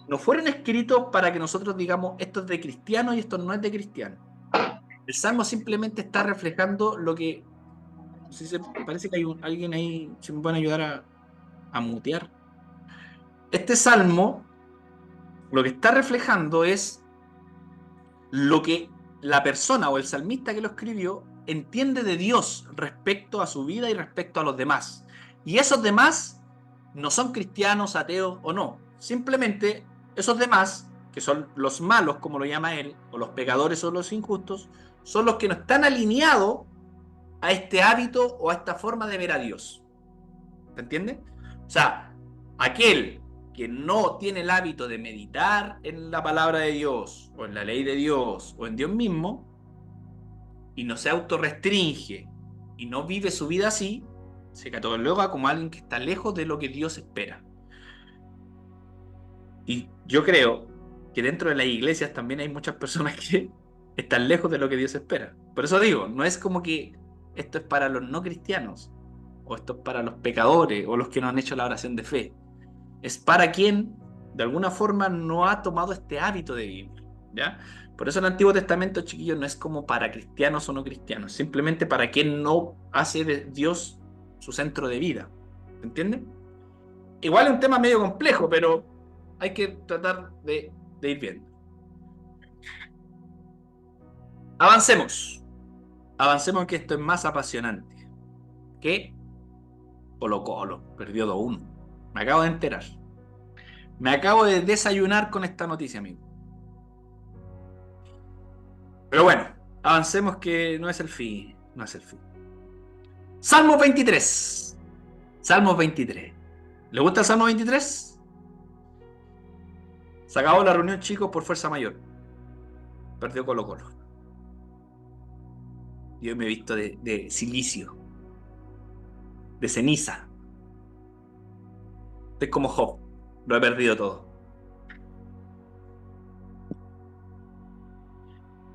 no fueron escritos para que nosotros digamos, esto es de cristiano y esto no es de cristiano. El salmo simplemente está reflejando lo que, si se, parece que hay alguien ahí, si me pueden ayudar a mutear. Este salmo lo que está reflejando es lo que la persona o el salmista que lo escribió entiende de Dios respecto a su vida y respecto a los demás. Y esos demás no son cristianos, ateos o no. Simplemente esos demás, que son los malos, como lo llama él, o los pecadores o los injustos, son los que no están alineados a este hábito o a esta forma de ver a Dios. ¿Se entiende? O sea, aquel que no tiene el hábito de meditar en la palabra de Dios, o en la ley de Dios, o en Dios mismo, y no se autorrestringe y no vive su vida así, se cataloga como alguien que está lejos de lo que Dios espera. Y yo creo que dentro de las iglesias también hay muchas personas que están lejos de lo que Dios espera. Por eso digo, no es como que esto es para los no cristianos, o esto es para los pecadores, o los que no han hecho la oración de fe. Es para quien de alguna forma no ha tomado este hábito de vivir, ¿ya? Por eso el Antiguo Testamento, chiquillos, no es como para cristianos o no cristianos, simplemente para quien no hace de Dios su centro de vida. ¿Entienden? Igual es un tema medio complejo, pero hay que tratar de ir viendo. Avancemos. Avancemos que esto es más apasionante. Que Colo-Colo perdió 2-1. Me acabo de enterar. Me acabo de desayunar con esta noticia, amigo. Pero bueno, avancemos que no es el fin. No es el fin. Salmo 23. Salmo 23. ¿Le gusta el Salmo 23? Se acabó la reunión, chicos, por fuerza mayor. Perdió Colo-Colo. Yo me he visto de silicio, de ceniza. Estoy como Job. Lo he perdido todo.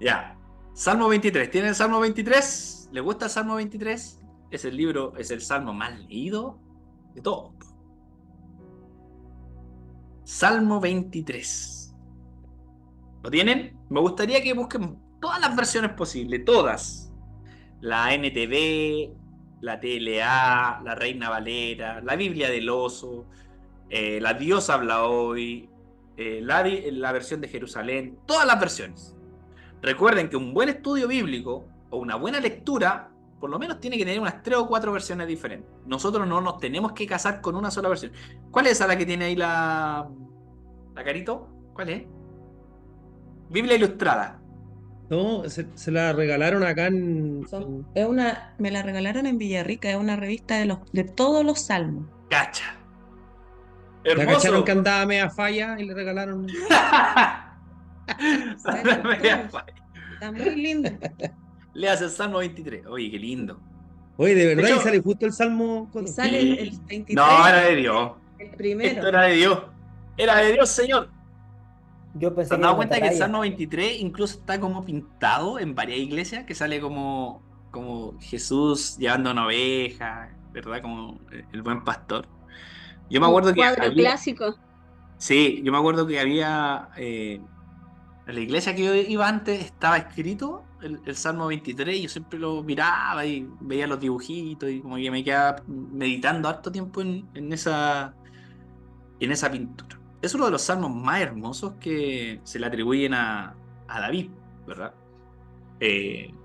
Ya. Salmo 23. ¿Tienen el Salmo 23? ¿Les gusta el Salmo 23? Es el libro, es el salmo más leído de todo. Salmo 23. ¿Lo tienen? Me gustaría que busquen todas las versiones posibles, todas. La NTV, la TLA, la Reina Valera, la Biblia del Oso, la Dios habla hoy, la versión de Jerusalén, todas las versiones. Recuerden que un buen estudio bíblico o una buena lectura, por lo menos tiene que tener unas 3 o 4 versiones diferentes. Nosotros no nos tenemos que casar con una sola versión. ¿Cuál es esa la que tiene ahí la carito? ¿Cuál es? Biblia Ilustrada. No, se la regalaron acá Me la regalaron en Villarrica, es una revista de todos los salmos. Cacha. Ya cacharon que Hermoso. andaba media falla y le regalaron. Salen todos. Está muy lindo. Le hace el Salmo 23. Oye, qué lindo. Oye, de De verdad, y hecho, sale justo el Salmo. Y sale el 23, no, era de Dios. el Esto primero. era de Dios. Era de Dios, Señor. Yo ¿Se pensé han que era dado una cuenta que el atalaya. Salmo 23 incluso está como pintado en varias iglesias? Que sale como Jesús llevando una oveja, ¿verdad? Como el buen pastor. Yo me Un acuerdo que cuadro había, clásico. sí, yo me acuerdo que había, en la iglesia que yo iba antes estaba escrito el Salmo 23 y yo siempre lo miraba y veía los dibujitos y como que me quedaba meditando harto tiempo en esa pintura. Es uno de los salmos más hermosos que se le atribuyen a David, ¿verdad? Eh,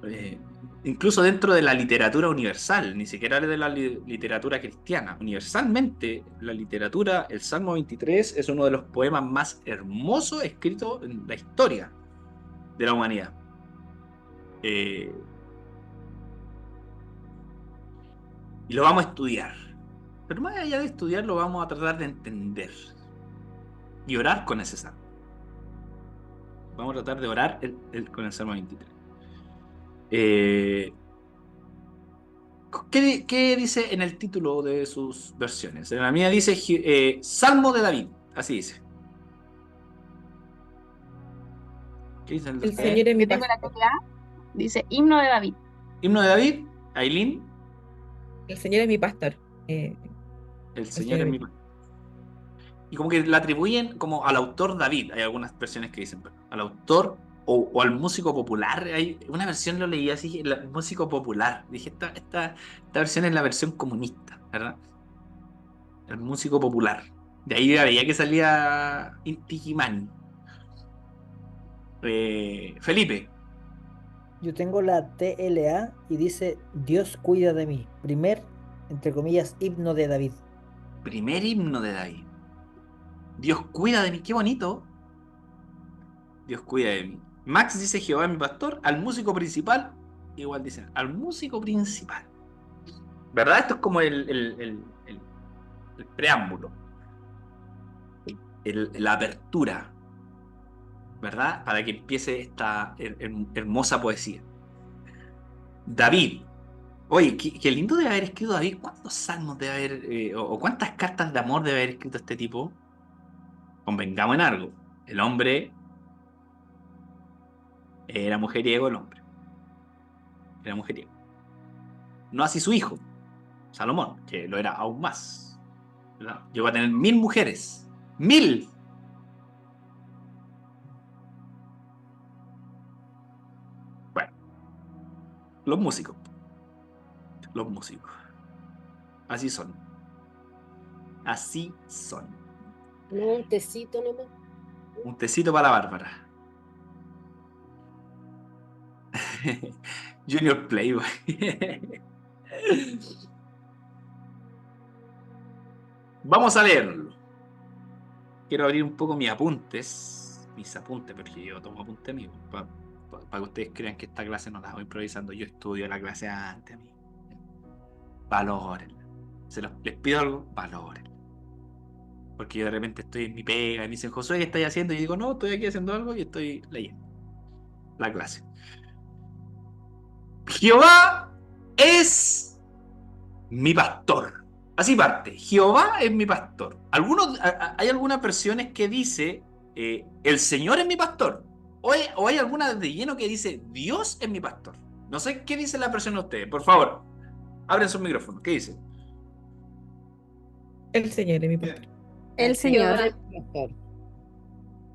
eh, Incluso dentro de la literatura universal, ni siquiera de la literatura cristiana. Universalmente, la literatura, el Salmo 23 es uno de los poemas más hermosos escritos en la historia de la humanidad. Eh, y lo vamos a estudiar. Pero más allá de estudiarlo, vamos a tratar de entender y orar con ese salmo. Vamos a tratar de orar con el Salmo 23. ¿Qué dice en el título de sus versiones? En la mía dice Salmo de David, así dice. ¿Qué dice el de El ustedes? Señor es mi Yo tengo la pastor. TPA, dice himno de David. Himno de David, Ailín, El Señor es mi pastor. el El Señor Señor es es mi mi pastor. Y como que la atribuyen como al autor David. Hay algunas versiones que dicen, pero al autor o al músico popular. Hay una versión lo leí así, el músico popular. Dije, esta versión es la versión comunista, ¿verdad? El músico popular. De ahí ya veía que salía Inti Illimani. Felipe, Yo tengo la TLA y dice Dios cuida de mí. Primer, entre comillas, himno de David. primer himno de David. Dios cuida de mí, qué bonito. Dios cuida de mí. Max dice Jehová es mi pastor. Al músico principal, igual dicen, al músico principal. ¿Verdad? Esto es como el preámbulo, la apertura, ¿verdad? Para que empiece esta hermosa poesía. David. Oye, qué lindo debe haber escrito David. ¿Cuántos salmos debe haber, o cuántas cartas de amor debe haber escrito este tipo? Convengamos en algo. El hombre era mujeriego, el hombre. Era mujeriego. No así su hijo, Salomón, que lo era aún más. ¿Verdad? Llegó a tener 1000 mujeres. 1000. Bueno, los músicos. Los músicos. Así son. Así son. No, un tecito nomás. Un tecito para la Bárbara. Junior Playboy. Vamos a leerlo. Quiero abrir un poco mis apuntes. Mis apuntes, porque yo tomo apuntes míos. Para que ustedes crean que esta clase no la hago improvisando. Yo estudio la clase antes, amigo. Valórenla. Les pido algo, valórenla. Porque yo de repente estoy en mi pega y me dicen, Josué, ¿qué estás haciendo? Y digo, no, estoy aquí haciendo algo y estoy leyendo la clase. Jehová es mi pastor. Así parte. Jehová es mi pastor. Hay algunas versiones que dice el Señor es mi pastor. O hay algunas de lleno que dice Dios es mi pastor. No sé qué dice la versión de ustedes. Por favor, abren sus micrófonos. ¿Qué dice? El Señor es mi pastor. El Señor. Jehová es mi pastor.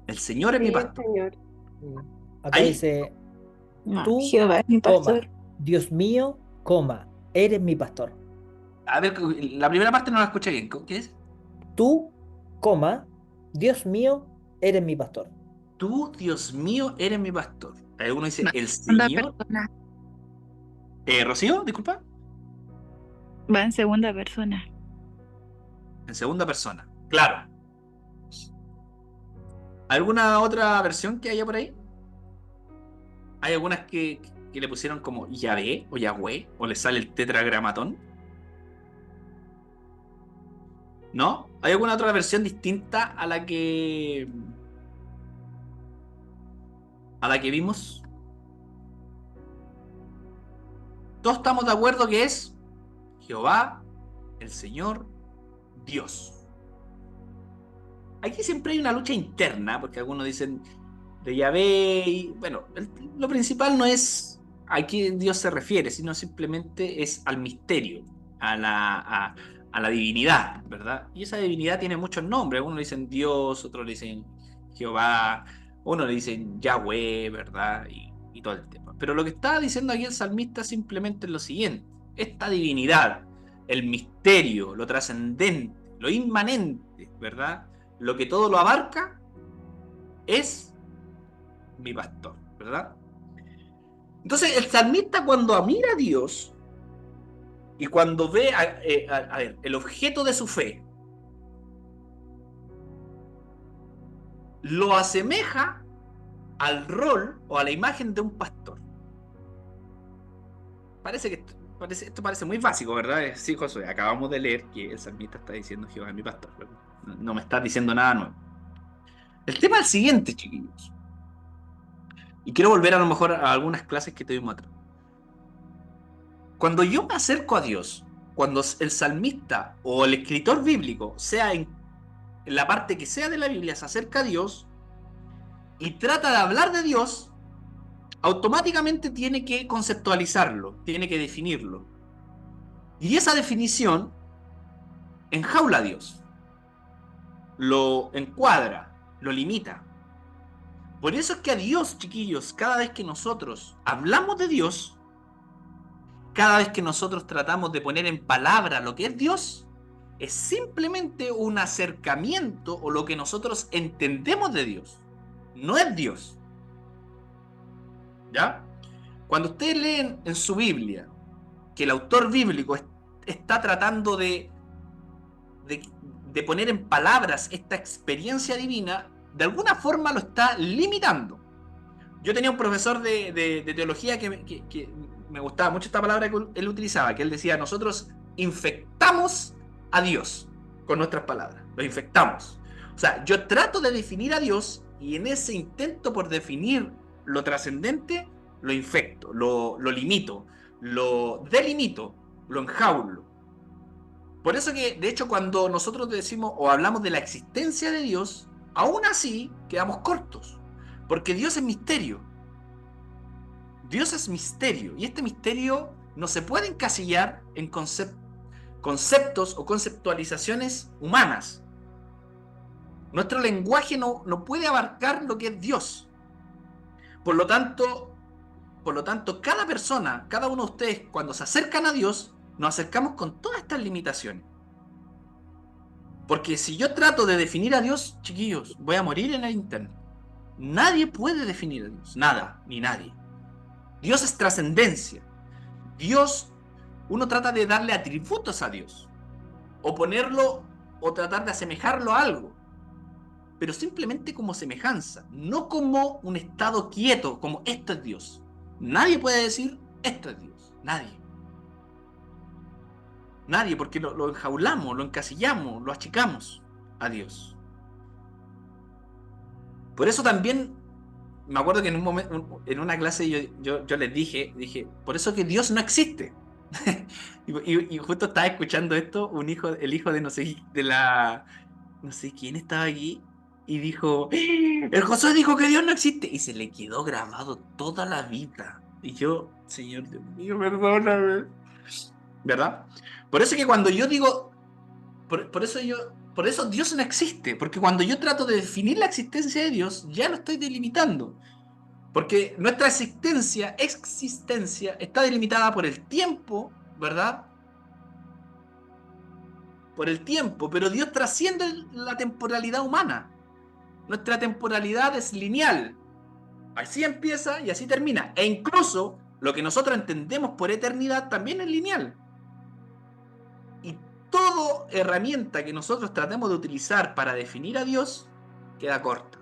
El Señor es mi Sí, el pastor. Señor. Acá Ahí. dice, No, tú, Jehová es mi coma, pastor. Dios mío, coma, eres mi pastor. A ver, la primera parte no la escuché bien. ¿Qué es? Tú, coma, Dios mío, eres mi pastor. Tú, Dios mío, eres mi pastor. Uno dice, No, el segunda Señor. persona. Rocío, disculpa. Va en segunda persona. En segunda persona. Claro. ¿Alguna otra versión que haya por ahí? Hay algunas que le pusieron como Yahvé o Yahweh, o le sale el tetragramatón. ¿No? ¿Hay alguna otra versión distinta a la que vimos? Todos estamos de acuerdo que es Jehová, el Señor, Dios. Aquí siempre hay una lucha interna, porque algunos dicen de Yahvé, y bueno, lo principal no es a quién Dios se refiere, sino simplemente es al misterio, a la divinidad, ¿verdad? Y esa divinidad tiene muchos nombres, unos le dicen Dios, otros le dicen Jehová, unos le dicen Yahweh, ¿verdad? Y todo el tema. Pero lo que está diciendo aquí el salmista simplemente es lo siguiente: esta divinidad, el misterio, lo trascendente, lo inmanente, ¿verdad? Lo que todo lo abarca es mi pastor, ¿verdad? Entonces el salmista, cuando mira a Dios y cuando ve a ver, el objeto de su fe, lo asemeja al rol o a la imagen de un pastor. Parece que esto parece muy básico, ¿verdad? Sí, Josué, acabamos de leer que el salmista está diciendo Jehová es mi pastor, ¿verdad? No me está diciendo nada nuevo. El tema es el siguiente, chiquillos. Y quiero volver a lo mejor a algunas clases que tuvimos atrás. Cuando yo me acerco a Dios, cuando el salmista o el escritor bíblico, sea en la parte que sea de la Biblia, se acerca a Dios y trata de hablar de Dios, automáticamente tiene que conceptualizarlo, tiene que definirlo. Y esa definición enjaula a Dios, lo encuadra, lo limita. Por eso es que a Dios, chiquillos, cada vez que nosotros hablamos de Dios, cada vez que nosotros tratamos de poner en palabra lo que es Dios, es simplemente un acercamiento o lo que nosotros entendemos de Dios. No es Dios. ¿Ya? Cuando ustedes leen en su Biblia que el autor bíblico está tratando de poner en palabras esta experiencia divina, de alguna forma lo está limitando. Yo tenía un profesor de teología que me gustaba mucho esta palabra que él utilizaba, que él decía: nosotros infectamos a Dios con nuestras palabras, lo infectamos. O sea, yo trato de definir a Dios y en ese intento por definir lo trascendente, lo infecto, lo limito, lo delimito, lo enjaulo. Por eso que, de hecho, cuando nosotros decimos o hablamos de la existencia de Dios, aún así quedamos cortos, porque Dios es misterio. Dios es misterio, y este misterio no se puede encasillar en conceptos o conceptualizaciones humanas. Nuestro lenguaje no puede abarcar lo que es Dios. Por lo tanto, cada persona, cada uno de ustedes, cuando se acercan a Dios, nos acercamos con todas estas limitaciones. Porque si yo trato de definir a Dios, chiquillos, voy a morir en el internet. Nadie puede definir a Dios, nada, ni nadie. Dios es trascendencia. Dios, uno trata de darle atributos a Dios, o ponerlo, o tratar de asemejarlo a algo, pero simplemente como semejanza, no como un estado quieto, como esto es Dios. Nadie puede decir esto es Dios, nadie. Nadie, porque lo enjaulamos, lo encasillamos, lo achicamos. a Dios. Por eso también, me acuerdo que en un momento, en una clase yo les dije, por eso que Dios no existe. Y justo estaba escuchando esto, el hijo de no sé, no sé quién estaba aquí, y dijo, el Josué dijo que Dios no existe, y se le quedó grabado toda la vida. Y yo, Señor Dios mío, perdóname. ¿Verdad? Por eso que cuando yo digo, por eso Dios no existe, porque cuando yo trato de definir la existencia de Dios, ya lo estoy delimitando. Porque nuestra existencia está delimitada por el tiempo, ¿verdad? Por el tiempo, pero Dios trasciende la temporalidad humana. Nuestra temporalidad es lineal. Así empieza y así termina. E incluso lo que nosotros entendemos por eternidad también es lineal. Y toda herramienta que nosotros tratemos de utilizar para definir a Dios queda corta.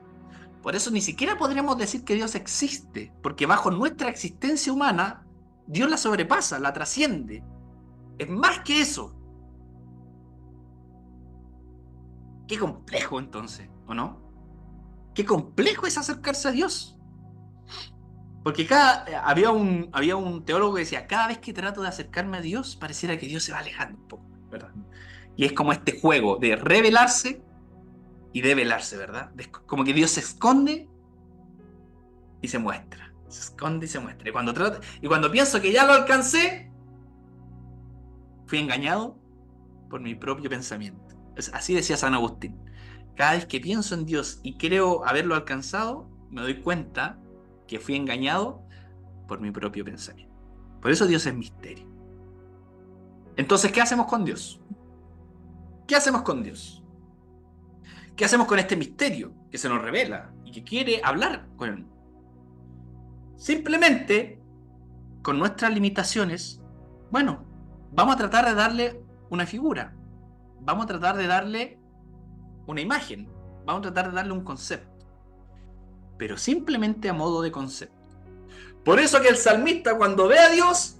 Por eso ni siquiera podríamos decir que Dios existe, porque bajo nuestra existencia humana, Dios la sobrepasa, la trasciende. Es más que eso. Qué complejo entonces, ¿o no? Qué complejo es acercarse a Dios. Porque había un teólogo que decía, cada vez que trato de acercarme a Dios, pareciera que Dios se va alejando un poco, ¿verdad? Y es como este juego de revelarse y develarse, ¿verdad? Como que Dios se esconde y se muestra. Se esconde y se muestra. Y cuando pienso que ya lo alcancé, fui engañado por mi propio pensamiento. Así decía San Agustín. Cada vez que pienso en Dios y creo haberlo alcanzado, me doy cuenta que fui engañado por mi propio pensamiento. Por eso Dios es misterio. Entonces, ¿qué hacemos con Dios? ¿Qué hacemos con Dios? ¿Qué hacemos con este misterio que se nos revela y que quiere hablar con él? Simplemente, con nuestras limitaciones, bueno, vamos a tratar de darle una figura. Vamos a tratar de darle una imagen. Vamos a tratar de darle un concepto. Pero simplemente a modo de concepto. Por eso que el salmista, cuando ve a Dios,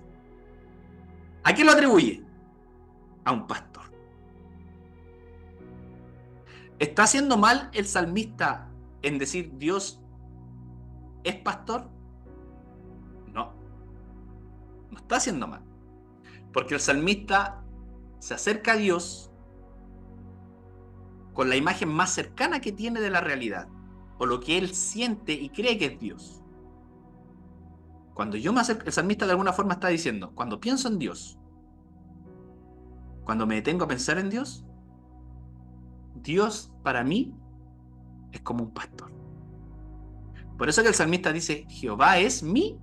¿a quién lo atribuye? A un pastor. ¿Está haciendo mal el salmista en decir Dios es pastor? No. No está haciendo mal. Porque el salmista se acerca a Dios con la imagen más cercana que tiene de la realidad, o lo que él siente y cree que es Dios. Cuando yo me acerco, el salmista de alguna forma está diciendo, cuando pienso en Dios, cuando me detengo a pensar en Dios, Dios para mí es como un pastor. Por eso que el salmista dice, Jehová es mi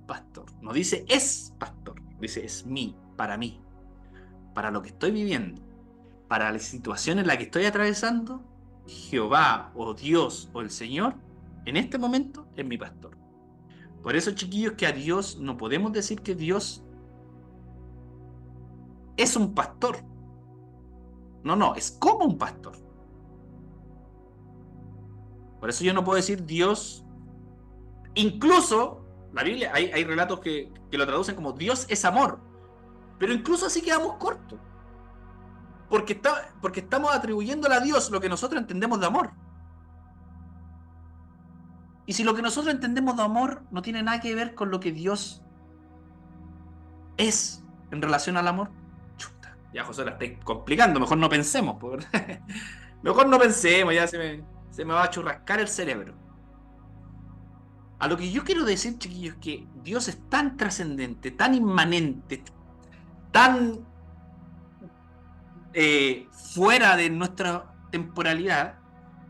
pastor. No dice es pastor, dice es mí, para lo que estoy viviendo, para la situación en la que estoy atravesando. Jehová o Dios o el Señor en este momento es mi pastor. Por eso, chiquillos, que a Dios no podemos decir que Dios es un pastor. No, es como un pastor. Por eso yo no puedo decir Dios. Incluso la Biblia, hay relatos que lo traducen como Dios es amor, pero incluso así quedamos cortos, porque estamos atribuyéndole a Dios lo que nosotros entendemos de amor. Y si lo que nosotros entendemos de amor no tiene nada que ver con lo que Dios es en relación al amor, chuta, ya José la estoy complicando, mejor no pensemos, mejor no pensemos, ya se me va a churrascar el cerebro. A lo que yo quiero decir, chiquillos, es que Dios es tan trascendente, tan inmanente, tan fuera de nuestra temporalidad,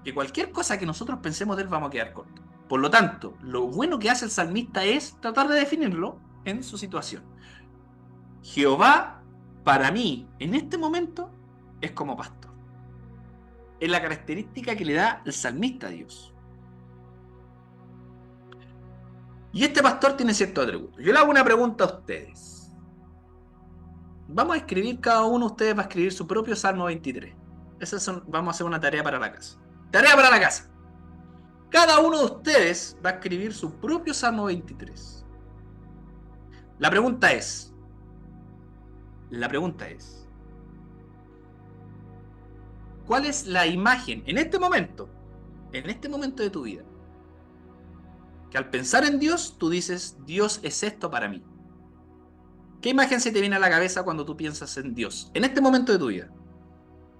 que cualquier cosa que nosotros pensemos de él vamos a quedar cortos. Por lo tanto, lo bueno que hace el salmista es tratar de definirlo en su situación. Jehová, para mí, en este momento, es como pastor. Es la característica que le da el salmista a Dios. Y este pastor tiene ciertos atributos. Yo le hago una pregunta a ustedes. Vamos a escribir, cada uno de ustedes va a escribir su propio Salmo 23. Vamos a hacer una tarea para la casa. Tarea para la casa. Cada uno de ustedes va a escribir su propio Salmo 23. La pregunta es, ¿Cuál es la imagen en este momento de tu vida? Que al pensar en Dios, tú dices, Dios es esto para mí. ¿Qué imagen se te viene a la cabeza cuando tú piensas en Dios? En este momento de tu vida.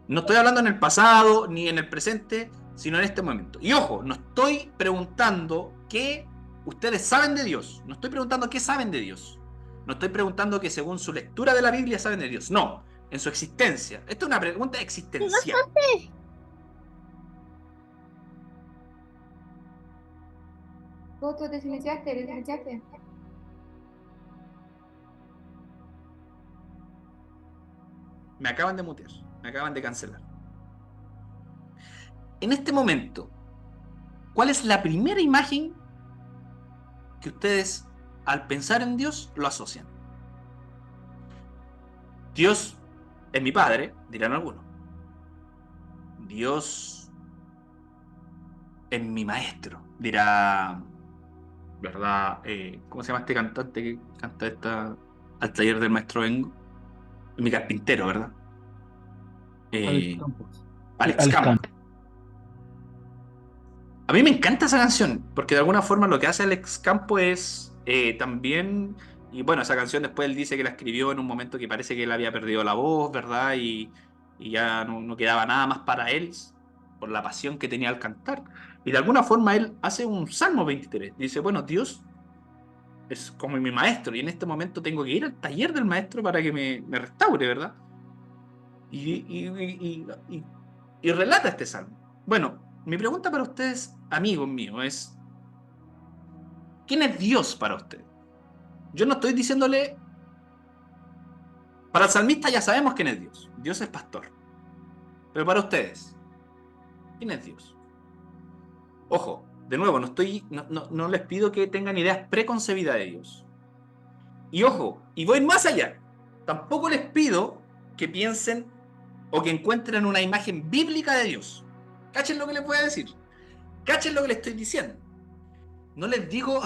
No estoy hablando en el pasado ni en el presente, sino en este momento. Y ojo, no estoy preguntando qué ustedes saben de Dios. No estoy preguntando qué saben de Dios. No estoy preguntando que según su lectura de la Biblia saben de Dios. No, en su existencia. Esta es una pregunta existencial. Voto, te silenciaste. Me acaban de mutear, me acaban de cancelar. En este momento, ¿cuál es la primera imagen que ustedes, al pensar en Dios, lo asocian? Dios es mi padre, dirán algunos. Dios es mi maestro, dirá, ¿verdad? ¿Cómo se llama este cantante que canta al taller del maestro Vengo? Mi carpintero, ¿verdad? Alex Campos. Alex Campos. A mí me encanta esa canción, porque de alguna forma lo que hace Alex Campos es también, y bueno, esa canción después él dice que la escribió en un momento que parece que él había perdido la voz, ¿verdad? Y ya no quedaba nada más para él, por la pasión que tenía al cantar. Y de alguna forma él hace un Salmo 23, dice, bueno, Dios es como mi maestro, y en este momento tengo que ir al taller del maestro para que me restaure, ¿verdad? Y relata este salmo. Bueno, mi pregunta para ustedes, amigos míos, es: ¿quién es Dios para ustedes? Yo no estoy diciéndole... Para el salmista ya sabemos quién es Dios. Dios es pastor. Pero para ustedes, ¿quién es Dios? Ojo, de nuevo, no les pido que tengan ideas preconcebidas de Dios. Y ojo, y voy más allá. Tampoco les pido que piensen o que encuentren una imagen bíblica de Dios. Cachen lo que les voy a decir. Cachen lo que les estoy diciendo. No les digo...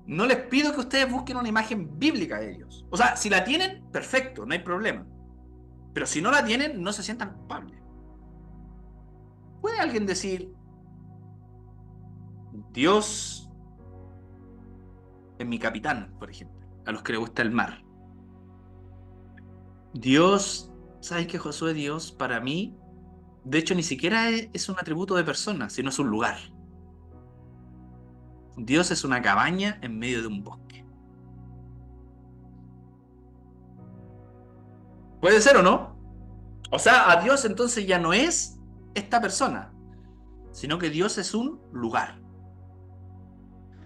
No les pido que ustedes busquen una imagen bíblica de Dios. O sea, si la tienen, perfecto, no hay problema. Pero si no la tienen, no se sientan culpables. ¿Puede alguien decir: Dios es mi capitán, por ejemplo, a los que les gusta el mar? Dios, ¿sabes qué, Josué? Dios, para mí, de hecho, ni siquiera es un atributo de persona, sino es un lugar. Dios es una cabaña en medio de un bosque. ¿Puede ser o no? O sea, a Dios entonces ya no es esta persona, sino que Dios es un lugar.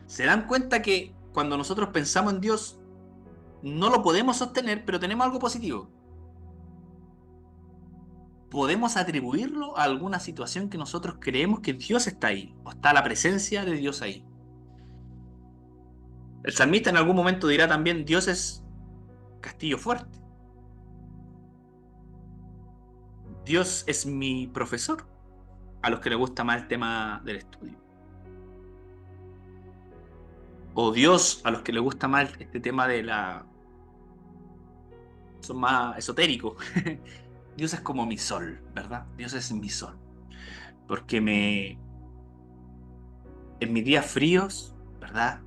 ¿Se dan cuenta que cuando nosotros pensamos en Dios no lo podemos sostener, pero tenemos algo positivo? Podemos atribuirlo a alguna situación que nosotros creemos que Dios está ahí, o está la presencia de Dios ahí. El salmista en algún momento dirá también: Dios es castillo fuerte. Dios es mi profesor, a los que les gusta más el tema del estudio. O Dios, a los que les gusta más este tema de la... son más esotéricos. Dios es como mi sol, ¿verdad? Dios es mi sol. Porque en mis días fríos, ¿verdad?,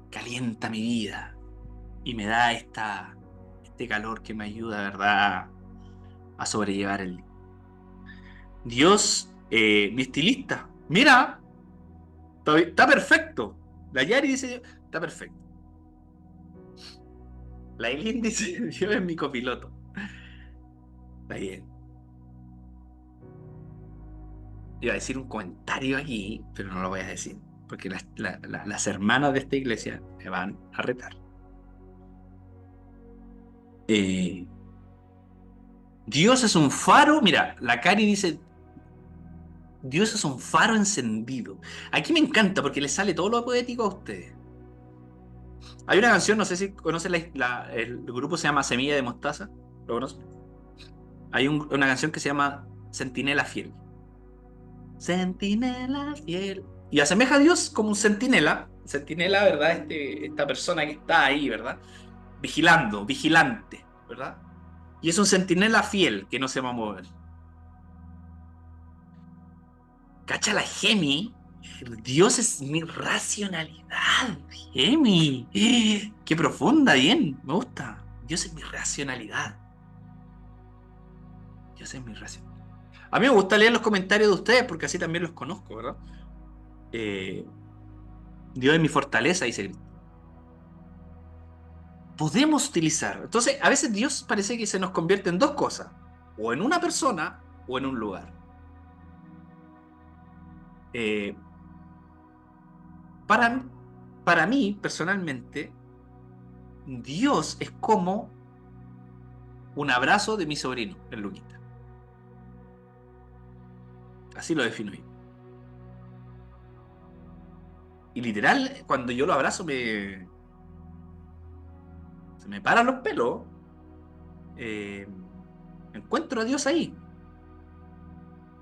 calienta mi vida y me da este calor que me ayuda, ¿verdad?, a sobrellevar el día. Dios, mi estilista, mira, está perfecto. La Yari dice: está perfecto. La Eileen dice: Dios es mi copiloto. Está bien. Iba a decir un comentario aquí, pero no lo voy a decir, porque las hermanas de esta iglesia me van a retar. Dios es un faro. Mira, la Cari dice: Dios es un faro encendido. Aquí me encanta porque le sale todo lo poético a ustedes. Hay una canción, no sé si conocen, el grupo se llama Semilla de Mostaza. ¿Lo conocen? Hay una canción que se llama Centinela Fiel. Centinela fiel. Y asemeja a Dios como un centinela. Centinela, ¿verdad? Esta persona que está ahí, ¿verdad? Vigilante, ¿verdad? Y es un centinela fiel que no se va a mover. ¿Cacha la Gemi? Dios es mi racionalidad, Gemi. Qué profunda, bien, me gusta. Dios es mi racionalidad. Dios es mi racionalidad. A mí me gusta leer los comentarios de ustedes porque así también los conozco, ¿verdad? Dios es mi fortaleza, dice Cristo. Podemos utilizar. Entonces, a veces Dios parece que se nos convierte en dos cosas: o en una persona o en un lugar. Para mí, personalmente, Dios es como un abrazo de mi sobrino, el Luquita. Así lo defino yo. Y literal, cuando yo lo abrazo, se me paran los pelos. Encuentro a Dios ahí.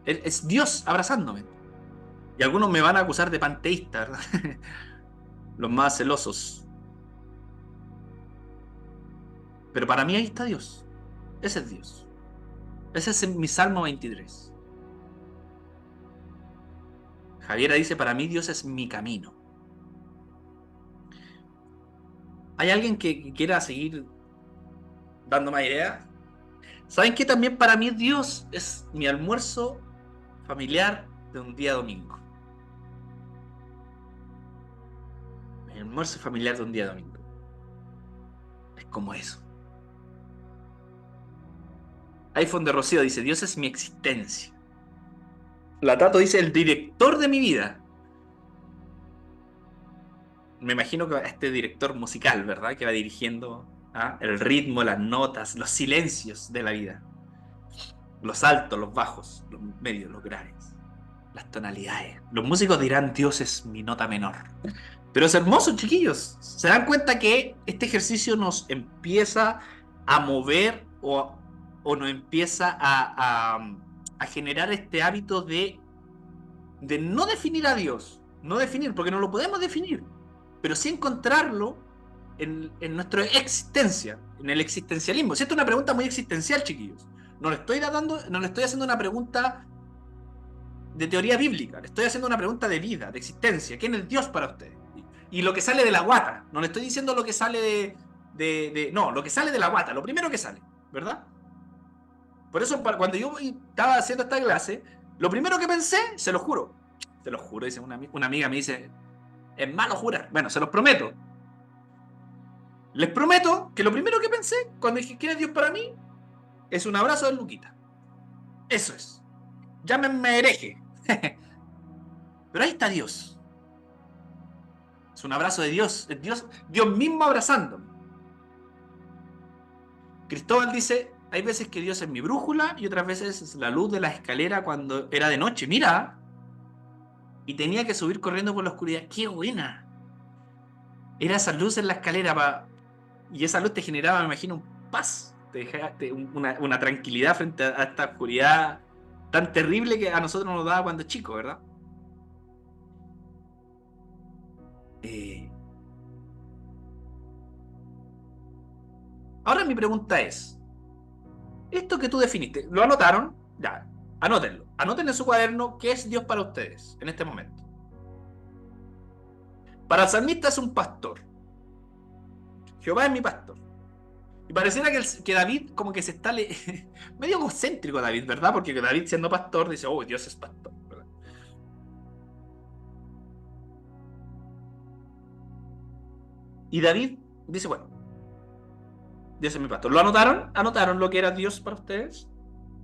Es Dios abrazándome. Y algunos me van a acusar de panteísta, ¿verdad? Los más celosos. Pero para mí ahí está Dios. Ese es Dios. Ese es mi Salmo 23. Javiera dice: para mí Dios es mi camino. ¿Hay alguien que quiera seguir dando más ideas? ¿Saben qué? También para mí Dios es mi almuerzo familiar de un día domingo. Mi almuerzo familiar de un día domingo. Es como eso. iPhone de Rocío dice: Dios es mi existencia. La Tato dice: el director de mi vida. Me imagino que este director musical, ¿verdad? Que va dirigiendo el ritmo, las notas, los silencios de la vida. Los altos, los bajos, los medios, los graves, las tonalidades. Los músicos dirán: Dios es mi nota menor. Pero es hermoso, chiquillos. ¿Se dan cuenta que este ejercicio nos empieza a mover o nos empieza a generar este hábito de no definir a Dios? No definir, porque no lo podemos definir, pero sí encontrarlo en nuestra existencia, en el existencialismo. Si esta es una pregunta muy existencial, chiquillos. No le estoy haciendo una pregunta de teoría bíblica, le estoy haciendo una pregunta de vida, de existencia. ¿Quién es Dios para ustedes? Y lo que sale de la guata. No le estoy diciendo lo que sale no, lo que sale de la guata, lo primero que sale, ¿verdad? Por eso, cuando yo estaba haciendo esta clase, lo primero que pensé, se lo juro, dice una amiga, me dice: es malo jurar. Bueno, se los prometo. Les prometo que lo primero que pensé cuando dije: ¿quién es Dios para mí? Es un abrazo del Luquita. Eso es. Llámenme hereje. Pero ahí está Dios. Es un abrazo de Dios. Es Dios mismo abrazándome. Cristóbal dice: hay veces que Dios es mi brújula y otras veces es la luz de la escalera cuando era de noche. Mira. Y tenía que subir corriendo por la oscuridad. ¡Qué buena! Era esa luz en la escalera y esa luz te generaba, me imagino, un paz. Te dejaba una tranquilidad frente a esta oscuridad tan terrible que a nosotros nos daba cuando chicos, ¿verdad? Ahora mi pregunta es: esto que tú definiste, ¿lo anotaron? Ya, anótenlo. Anoten en su cuaderno qué es Dios para ustedes en este momento. Para el salmista es un pastor. Jehová es mi pastor. Y pareciera que David como que se está medio egocéntrico David, ¿verdad? Porque David, siendo pastor, dice: oh, Dios es pastor, ¿verdad? Y David dice: bueno, Dios es mi pastor. ¿Lo anotaron? ¿Anotaron lo que era Dios para ustedes?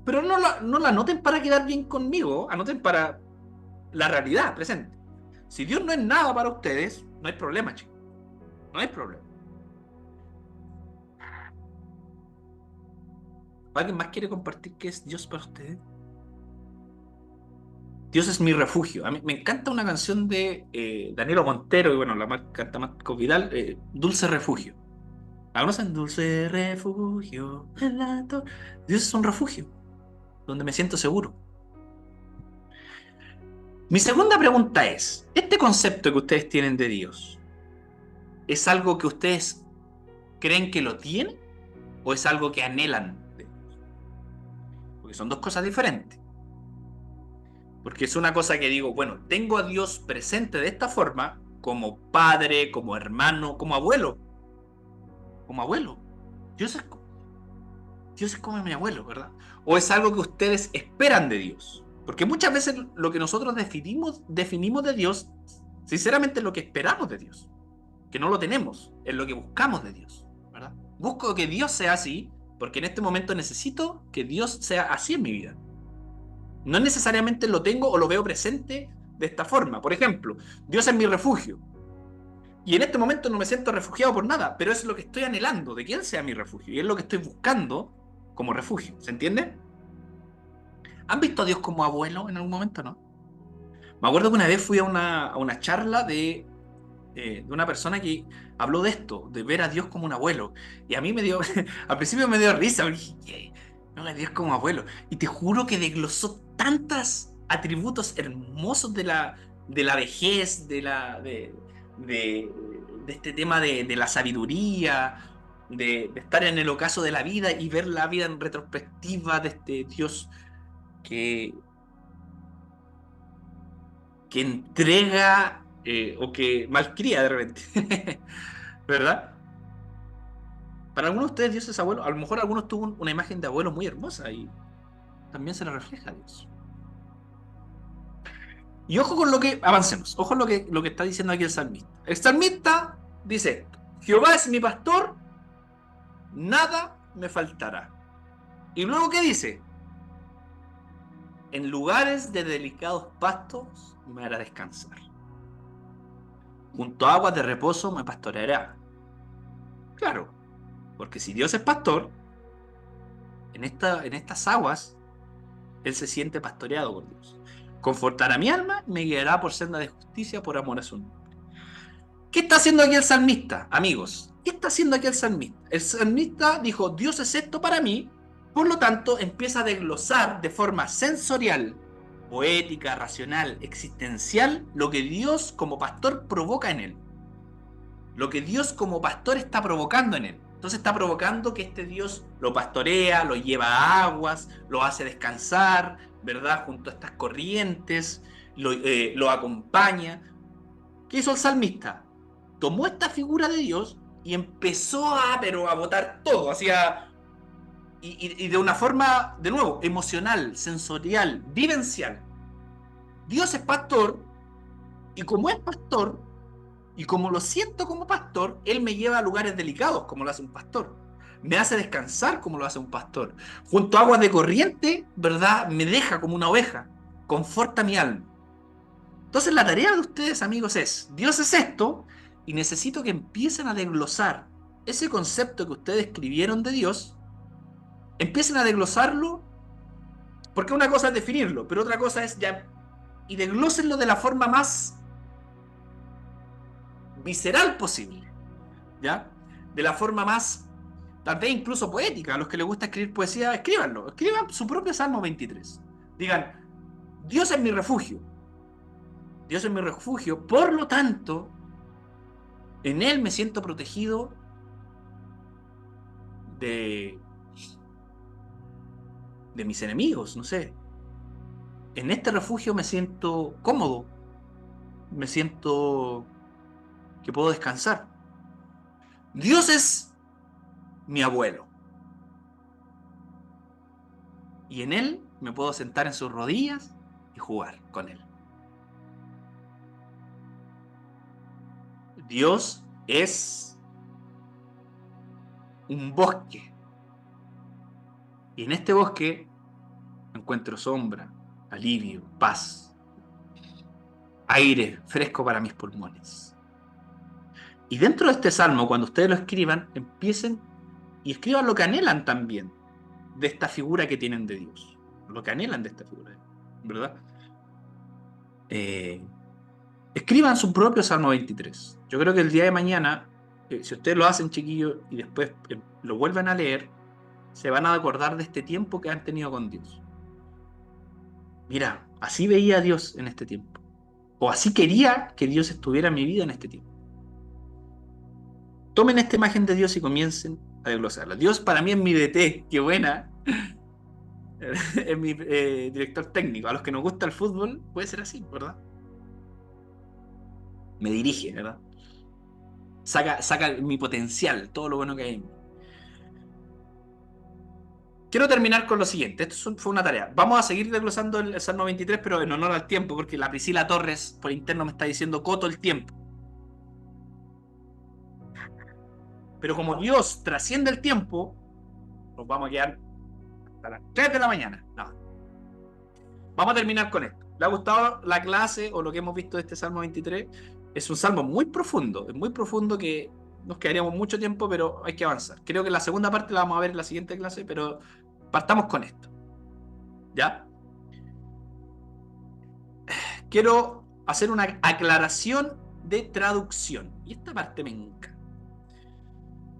Pero no lo anoten para quedar bien conmigo. Anoten para la realidad presente. Si Dios no es nada para ustedes, no hay problema, chicos. No hay problema. ¿Alguien más quiere compartir qué es Dios para ustedes? Dios es mi refugio. A mí me encanta una canción de Danilo Montero, y bueno, la canta Marco Vidal, Dulce Refugio. ¿La conocen? Dulce refugio. Dios es un refugio donde me siento seguro. Mi segunda pregunta es: ¿este concepto que ustedes tienen de Dios es algo que ustedes creen que lo tienen o es algo que anhelan de? porque son dos cosas diferentes. Porque es una cosa que digo, bueno, tengo a Dios presente de esta forma, como padre, como hermano, como abuelo. Como abuelo. Dios es como mi abuelo, ¿verdad? O es algo que ustedes esperan de Dios. Porque muchas veces lo que nosotros definimos de Dios, sinceramente es lo que esperamos de Dios. Que no lo tenemos, es lo que buscamos de Dios, ¿verdad? Busco que Dios sea así, porque en este momento necesito que Dios sea así en mi vida. No necesariamente lo tengo o lo veo presente de esta forma. Por ejemplo, Dios es mi refugio. Y en este momento no me siento refugiado por nada, pero es lo que estoy anhelando, de que Él sea mi refugio. Y es lo que estoy buscando como refugio. ¿Se entiende? ¿Han visto a Dios como abuelo en algún momento, no? Me acuerdo que una vez fui a una charla de una persona que habló de esto, de ver a Dios como un abuelo. Y a mí me dio, al principio me dio risa, porque dije, no, a Dios como abuelo. Y te juro que desglosó tantos atributos hermosos de la vejez, de este tema de la sabiduría, de estar en el ocaso de la vida y ver la vida en retrospectiva de este Dios que entrega o que malcría de repente, ¿verdad? Para algunos de ustedes Dios es abuelo, a lo mejor algunos tuvo una imagen de abuelo muy hermosa y también se le refleja a Dios. Y ojo con lo que, avancemos, ojo lo que está diciendo aquí el salmista. El salmista dice, Jehová es mi pastor, nada me faltará. Y luego, ¿qué dice? En lugares de delicados pastos me hará descansar. Junto a aguas de reposo me pastoreará. Claro, porque si Dios es pastor, en estas aguas, Él se siente pastoreado por Dios. Confortará mi alma, me guiará por senda de justicia por amor a su nombre. ¿Qué está haciendo aquí el salmista, amigos? ¿Qué está haciendo aquí el salmista? El salmista dijo, Dios es esto para mí, por lo tanto empieza a desglosar de forma sensorial, poética, racional, existencial, lo que Dios como pastor provoca en él. Lo que Dios como pastor está provocando en él. Entonces está provocando que este Dios lo pastorea, lo lleva a aguas, lo hace descansar, ¿verdad? Junto a estas corrientes, lo acompaña. ¿Qué hizo el salmista? Tomó esta figura de Dios y empezó a botar todo, y de una forma, de nuevo, emocional, sensorial, vivencial. Dios es pastor, y como es pastor, y como lo siento como pastor, Él me lleva a lugares delicados, como lo hace un pastor. Me hace descansar como lo hace un pastor. Junto a aguas de corriente, ¿verdad? Me deja como una oveja. Conforta mi alma. Entonces la tarea de ustedes, amigos, es, Dios es esto, y necesito que empiecen a desglosar ese concepto que ustedes escribieron de Dios, empiecen a desglosarlo, porque una cosa es definirlo, pero otra cosa es ya, y desglósenlo de la forma más visceral posible, ¿ya? De la forma más, tal vez incluso poética. A los que les gusta escribir poesía, escríbanlo. Escriban su propio Salmo 23. Digan, Dios es mi refugio. Dios es mi refugio, por lo tanto, en Él me siento protegido de mis enemigos, no sé. En este refugio me siento cómodo, me siento que puedo descansar. Dios es mi abuelo. Y en Él me puedo sentar en sus rodillas y jugar con Él. Dios es un bosque. Y en este bosque encuentro sombra, alivio, paz, aire fresco para mis pulmones. Y dentro de este salmo, cuando ustedes lo escriban, empiecen y escriban lo que anhelan también de esta figura que tienen de Dios. Lo que anhelan de esta figura, ¿verdad? Escriban su propio Salmo 23. Yo creo que el día de mañana, si ustedes lo hacen, chiquillos, y después lo vuelven a leer, se van a acordar de este tiempo que han tenido con Dios. Mira, así veía a Dios en este tiempo. O así quería que Dios estuviera en mi vida en este tiempo. Tomen esta imagen de Dios y comiencen a desglosarla. Dios para mí es mi DT, qué buena. Es mi director técnico. A los que nos gusta el fútbol, puede ser así, ¿verdad? Me dirige, ¿verdad? Saca mi potencial, todo lo bueno que hay en mí. Quiero terminar con lo siguiente. Esto fue una tarea. Vamos a seguir desglosando el Salmo 23, pero en honor al tiempo, porque la Priscila Torres por interno me está diciendo coto el tiempo. Pero como Dios trasciende el tiempo, nos vamos a quedar hasta las 3 de la mañana. No. Vamos a terminar con esto. ¿Le ha gustado la clase o lo que hemos visto de este Salmo 23? Es un salmo muy profundo. Es muy profundo que nos quedaríamos mucho tiempo, pero hay que avanzar. Creo que la segunda parte la vamos a ver en la siguiente clase, pero partamos con esto. ¿Ya? Quiero hacer una aclaración de traducción. Y esta parte me encanta.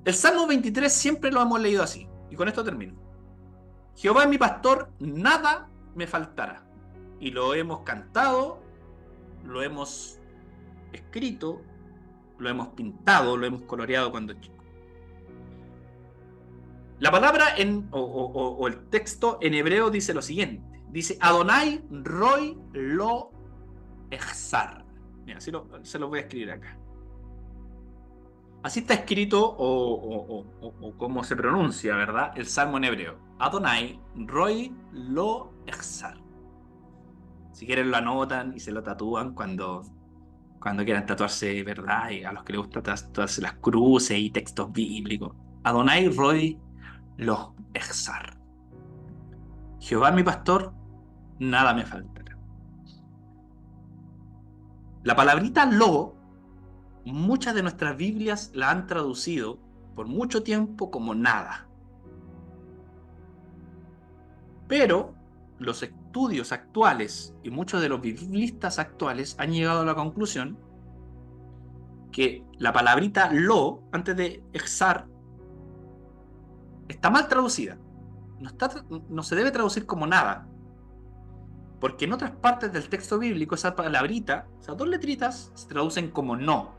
El Salmo 23 siempre lo hemos leído así. Y con esto termino. Jehová es mi pastor, nada me faltará. Y lo hemos cantado, lo hemos escrito, lo hemos pintado, lo hemos coloreado cuando chico. La palabra o el texto en hebreo dice lo siguiente. Dice Adonai Roy Lo Echzar. Mira, se lo voy a escribir acá. Así está escrito o cómo se pronuncia, ¿verdad? El salmo en hebreo. Adonai Roy Lo Echzar. Si quieren lo anotan y se lo tatúan cuando quieran tatuarse, ¿verdad? Y a los que les gusta tatuarse las cruces y textos bíblicos. Adonai Roy Lo Echzar. Jehová mi pastor, nada me faltará. La palabrita lo, muchas de nuestras Biblias la han traducido por mucho tiempo como nada. Pero los estudios actuales y muchos de los biblistas actuales han llegado a la conclusión que la palabrita lo, antes de exar, está mal traducida. No se debe traducir como nada. Porque en otras partes del texto bíblico esa palabrita, esas dos letritas, se traducen como no.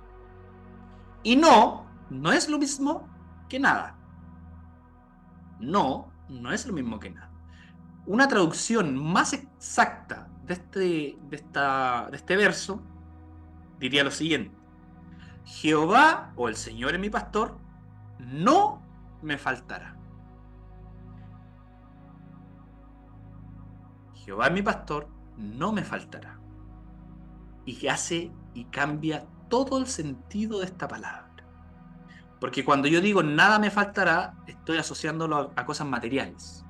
Y no es lo mismo que nada. No es lo mismo que nada. Una traducción más exacta de este verso diría lo siguiente: Jehová o el Señor es mi pastor, no me faltará. Jehová es mi pastor, no me faltará. Y que hace y cambia todo el sentido de esta palabra. Porque cuando yo digo nada me faltará, estoy asociándolo a cosas materiales.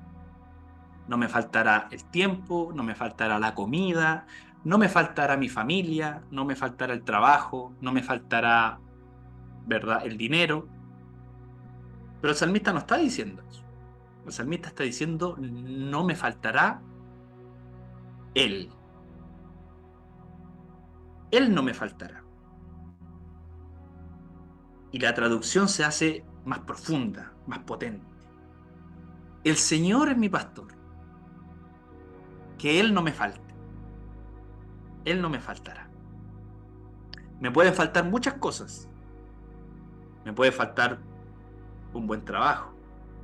No me faltará el tiempo, no me faltará la comida, no me faltará mi familia, no me faltará el trabajo, no me faltará, ¿verdad?, el dinero. Pero el salmista no está diciendo eso. El salmista está diciendo no me faltará Él. Él no me faltará. Y la traducción se hace más profunda, más potente. El Señor es mi pastor. Que Él no me falte. Él no me faltará. Me pueden faltar muchas cosas. Me puede faltar un buen trabajo.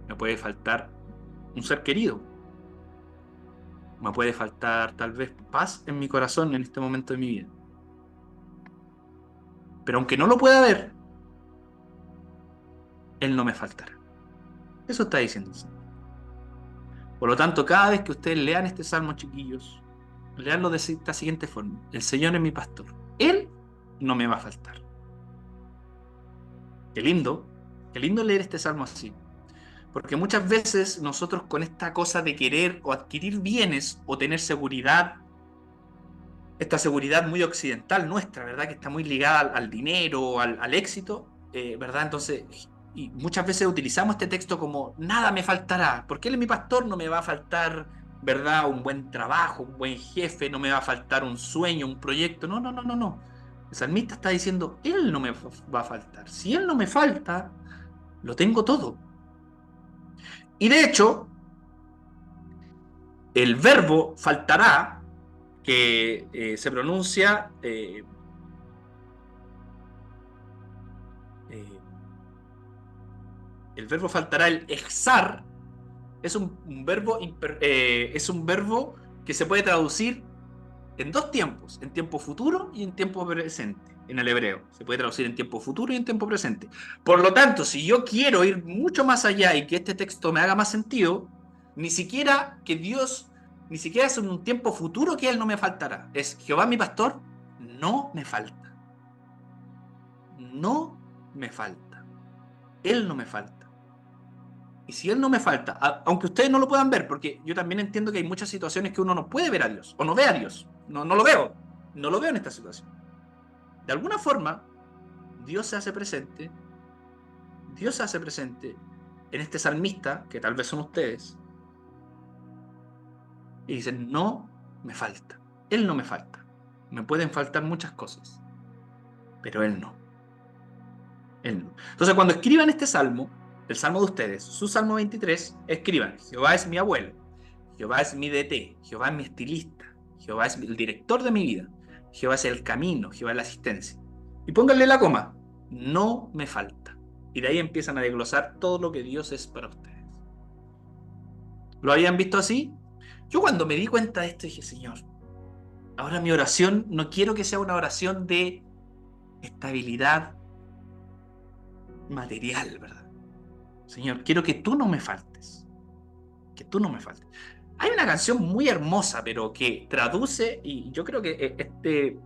Me puede faltar un ser querido. Me puede faltar tal vez paz en mi corazón en este momento de mi vida. Pero aunque no lo pueda ver, Él no me faltará. Eso está diciendo el Señor. Por lo tanto, cada vez que ustedes lean este salmo, chiquillos, leanlo de esta siguiente forma: el Señor es mi pastor. Él no me va a faltar. Qué lindo leer este salmo así. Porque muchas veces nosotros con esta cosa de querer o adquirir bienes o tener seguridad, esta seguridad muy occidental nuestra, ¿verdad?, que está muy ligada al dinero, al éxito, ¿verdad? Entonces, y muchas veces utilizamos este texto como nada me faltará, porque Él es mi pastor, no me va a faltar, ¿verdad?, un buen trabajo, un buen jefe, no me va a faltar un sueño, un proyecto. No. El salmista está diciendo, Él no me va a faltar. Si Él no me falta, lo tengo todo. Y de hecho, el verbo faltará, que se pronuncia el verbo faltará, el exar, es un verbo, es un verbo que se puede traducir en dos tiempos, en tiempo futuro y en tiempo presente, en el hebreo. Se puede traducir en tiempo futuro y en tiempo presente. Por lo tanto, si yo quiero ir mucho más allá y que este texto me haga más sentido, ni siquiera es en un tiempo futuro que Él no me faltará. Es Jehová mi pastor, no me falta. No me falta. Él no me falta. Y si Él no me falta, aunque ustedes no lo puedan ver, porque yo también entiendo que hay muchas situaciones que uno no puede ver a Dios, o no ve a Dios. No lo veo. No lo veo en esta situación. De alguna forma, Dios se hace presente. Dios se hace presente en este salmista, que tal vez son ustedes, y dicen, no me falta. Él no me falta. Me pueden faltar muchas cosas, pero Él no. Él no. Entonces, cuando escriban este salmo, el salmo de ustedes, su salmo 23, escriban, Jehová es mi abuelo, Jehová es mi DT, Jehová es mi estilista, Jehová es el director de mi vida, Jehová es el camino, Jehová es la asistencia. Y pónganle la coma, no me falta. Y de ahí empiezan a desglosar todo lo que Dios es para ustedes. ¿Lo habían visto así? Yo cuando me di cuenta de esto dije, Señor, ahora mi oración no quiero que sea una oración de estabilidad material, ¿verdad? Señor, quiero que tú no me faltes. Que tú no me faltes. Hay una canción muy hermosa, pero que traduce, y yo creo que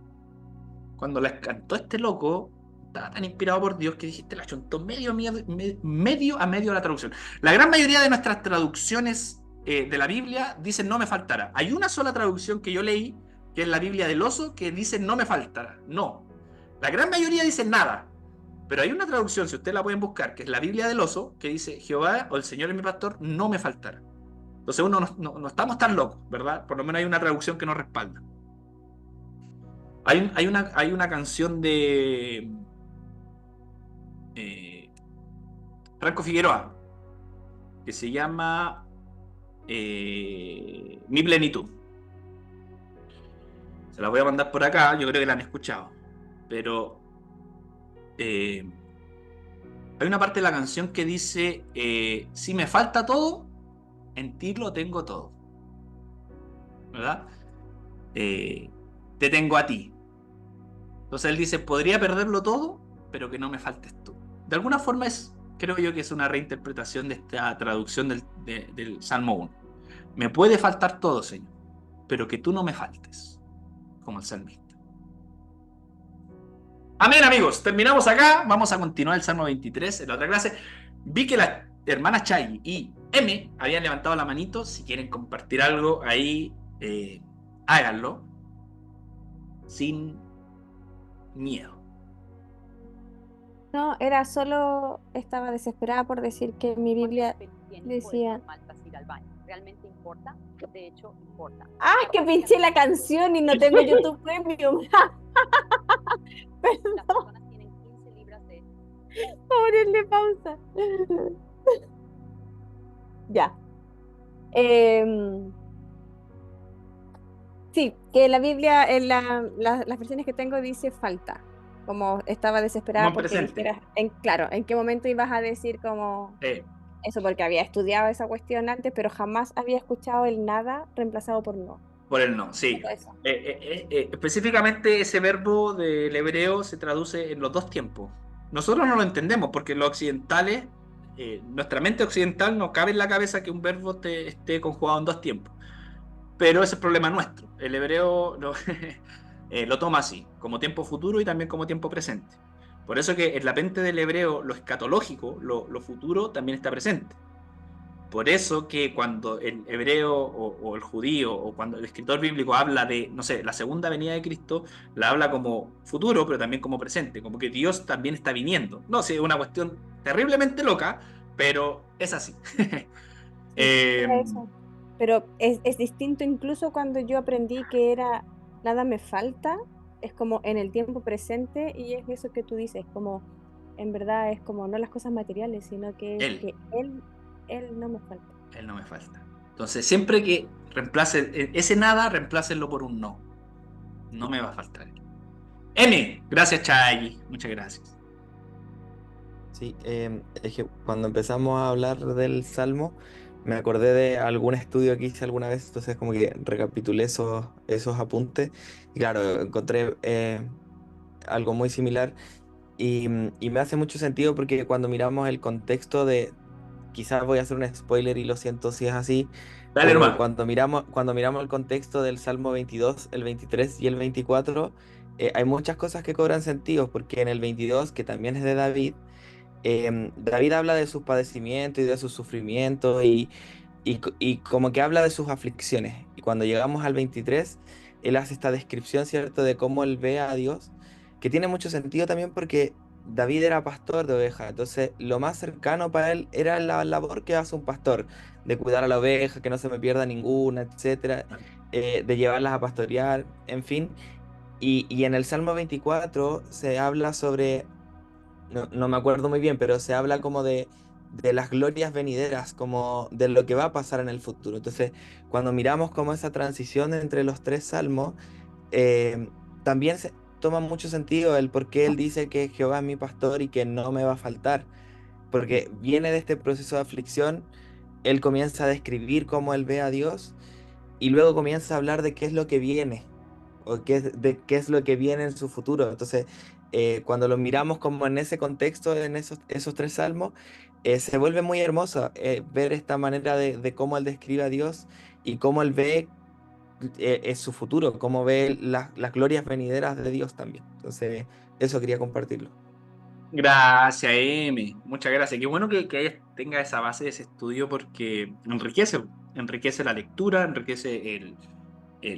cuando la cantó este loco, estaba tan inspirado por Dios que dijiste, la chuntó medio a medio la traducción. La gran mayoría de nuestras traducciones de la Biblia dicen no me faltará. Hay una sola traducción que yo leí, que es la Biblia del Oso, que dice no me faltará. No. La gran mayoría dice nada. Pero hay una traducción, si ustedes la pueden buscar, que es la Biblia del Oso, que dice Jehová o el Señor es mi pastor, no me faltará. Entonces uno no estamos tan locos, ¿verdad? Por lo menos hay una traducción que nos respalda. Hay una canción de Franco Figueroa que se llama Mi plenitud. Se la voy a mandar por acá, yo creo que la han escuchado. Pero hay una parte de la canción que dice si me falta todo, en ti lo tengo todo, ¿verdad? Te tengo a ti. Entonces él dice, podría perderlo todo, pero que no me faltes tú. De alguna forma creo yo que es una reinterpretación de esta traducción del Salmo 1. Me puede faltar todo, Señor, pero que tú no me faltes, como el salmista. Amén, amigos. Terminamos acá. Vamos a continuar el Salmo 23 en la otra clase. Vi que las hermanas Chay y M habían levantado la manito. Si quieren compartir algo ahí, háganlo. Sin miedo. No, era solo, estaba desesperada por decir que mi Biblia decía... ¿Realmente importa? De hecho, importa. ¡Ah, que pinché la canción y no tengo YouTube Premium! Perdón. Las personas tienen 15 libras de... Ponerle pausa. Ya. Sí, que la Biblia, en las versiones que tengo dice falta. Como estaba desesperada como porque dijeras, claro, en qué momento ibas a decir como eso, porque había estudiado esa cuestión antes, pero jamás había escuchado el nada reemplazado por no. Por el no, sí. Específicamente ese verbo del hebreo se traduce en los dos tiempos. Nosotros no lo entendemos porque los occidentales, nuestra mente occidental no cabe en la cabeza que un verbo esté conjugado en dos tiempos. Pero ese es el problema nuestro. El hebreo lo toma así, como tiempo futuro y también como tiempo presente. Por eso que en la mente del hebreo lo escatológico, lo futuro, también está presente. Por eso que cuando el hebreo o el judío o cuando el escritor bíblico habla de, no sé, la segunda venida de Cristo, la habla como futuro, pero también como presente, como que Dios también está viniendo. No sé, es una cuestión terriblemente loca, pero es así. Eso. Pero es distinto incluso cuando yo aprendí que era nada me falta, es como en el tiempo presente y es eso que tú dices, como en verdad es como no las cosas materiales, sino que Él no me falta. Él no me falta. Entonces, siempre que reemplace ese nada, reemplácenlo por un no. No me va a faltar. M, gracias, Chay. Muchas gracias. Sí, es que cuando empezamos a hablar del Salmo, me acordé de algún estudio que hice alguna vez, entonces como que recapitulé esos apuntes y claro, encontré algo muy similar y me hace mucho sentido porque cuando miramos el contexto quizás voy a hacer un spoiler y lo siento si es así, Dale, pero hermano. cuando miramos el contexto del Salmo 22, el 23 y el 24, hay muchas cosas que cobran sentido, porque en el 22, que también es de David, David habla de sus padecimientos y de sus sufrimientos y como que habla de sus aflicciones. Y cuando llegamos al 23, él hace esta descripción, ¿cierto?, de cómo él ve a Dios, que tiene mucho sentido también porque David era pastor de ovejas, entonces lo más cercano para él era la labor que hace un pastor, de cuidar a la oveja, que no se me pierda ninguna, etcétera, de llevarlas a pastorear, en fin. Y en el Salmo 24 se habla sobre no me acuerdo muy bien, pero se habla como de las glorias venideras, como de lo que va a pasar en el futuro. Entonces, cuando miramos como esa transición entre los tres salmos, eh, también se toma mucho sentido el por qué él dice que Jehová es mi pastor y que no me va a faltar, porque viene de este proceso de aflicción, él comienza a describir cómo él ve a Dios y luego comienza a hablar de qué es lo que viene o de qué es lo que viene en su futuro. Entonces, cuando lo miramos como en ese contexto, en esos tres salmos, se vuelve muy hermoso ver esta manera de cómo él describe a Dios y cómo él ve su futuro, cómo ve las glorias venideras de Dios también. Entonces, eso quería compartirlo. Gracias, M. Muchas gracias. Qué bueno que tenga esa base de ese estudio porque enriquece la lectura, enriquece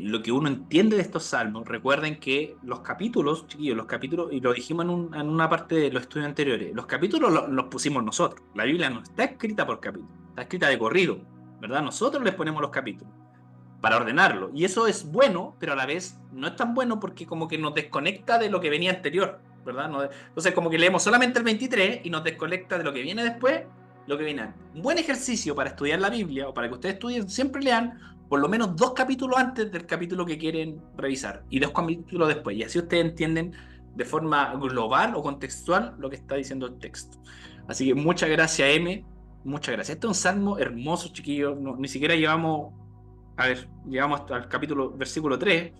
lo que uno entiende de estos salmos. Recuerden que los capítulos, chiquillos, los capítulos, y lo dijimos en una parte de los estudios anteriores, los capítulos los pusimos nosotros. La Biblia no está escrita por capítulos, está escrita de corrido, ¿verdad? Nosotros les ponemos los capítulos para ordenarlo. Y eso es bueno, pero a la vez no es tan bueno porque como que nos desconecta de lo que venía anterior, ¿verdad? Entonces como que leemos solamente el 23 y nos desconecta de lo que viene después, lo que viene antes. Un buen ejercicio para estudiar la Biblia o para que ustedes estudien, siempre lean por lo menos 2 capítulos antes del capítulo que quieren revisar y 2 capítulos después. Y así ustedes entienden de forma global o contextual lo que está diciendo el texto. Así que muchas gracias, M. Muchas gracias. Este es un salmo hermoso, chiquillos. Ni siquiera llevamos, a ver, llegamos hasta el versículo 3.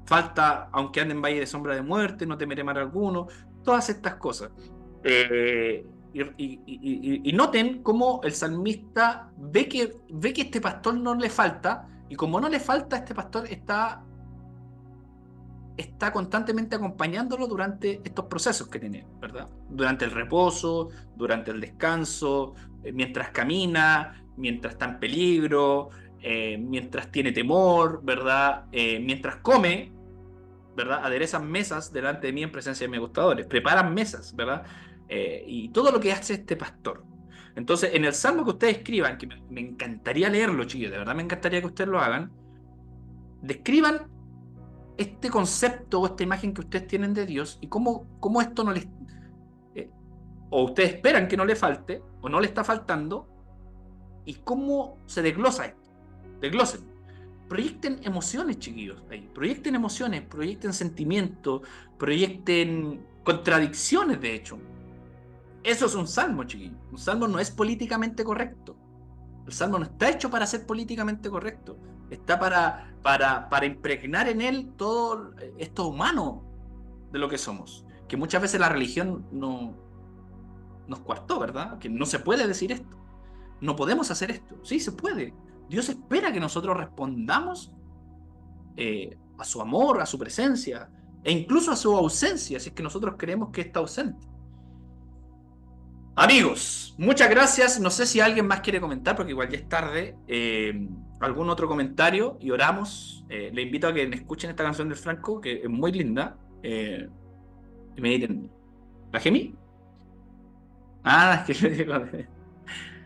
Falta, aunque ande en valle de sombra de muerte, no temeré mal alguno. Todas estas cosas. Y noten cómo el salmista ve que este pastor no le falta, y como no le falta, este pastor está constantemente acompañándolo durante estos procesos que tiene, ¿verdad? Durante el reposo, durante el descanso, mientras camina, mientras está en peligro, mientras tiene temor, ¿verdad? Mientras come, ¿verdad? Aderezan mesas delante de mí en presencia de mis gustadores, preparan mesas, ¿verdad? Y todo lo que hace este pastor. Entonces, en el salmo que ustedes escriban, que me encantaría leerlo, chicos, de verdad me encantaría que ustedes lo hagan, describan este concepto o esta imagen que ustedes tienen de Dios y cómo esto no les... o ustedes esperan que no le falte o no le está faltando y cómo se desglosa esto. Desglosen. Proyecten emociones, chiquillos. Ahí. Proyecten emociones, proyecten sentimientos, proyecten contradicciones, de hecho. Eso es un salmo, chiquillos. Un salmo no es políticamente correcto. El salmo no está hecho para ser políticamente correcto. Está para impregnar en él todo esto humano de lo que somos. Que muchas veces la religión nos coartó, ¿verdad? Que no se puede decir esto. No podemos hacer esto. Sí, se puede. Dios espera que nosotros respondamos a su amor, a su presencia, e incluso a su ausencia, si es que nosotros creemos que está ausente. Amigos, muchas gracias. No sé si alguien más quiere comentar, porque igual ya es tarde. ¿Algún otro comentario? Y oramos. Le invito a que escuchen esta canción del Franco, que es muy linda. Y mediten. ¿La Gemi? Ah, es que yo digo...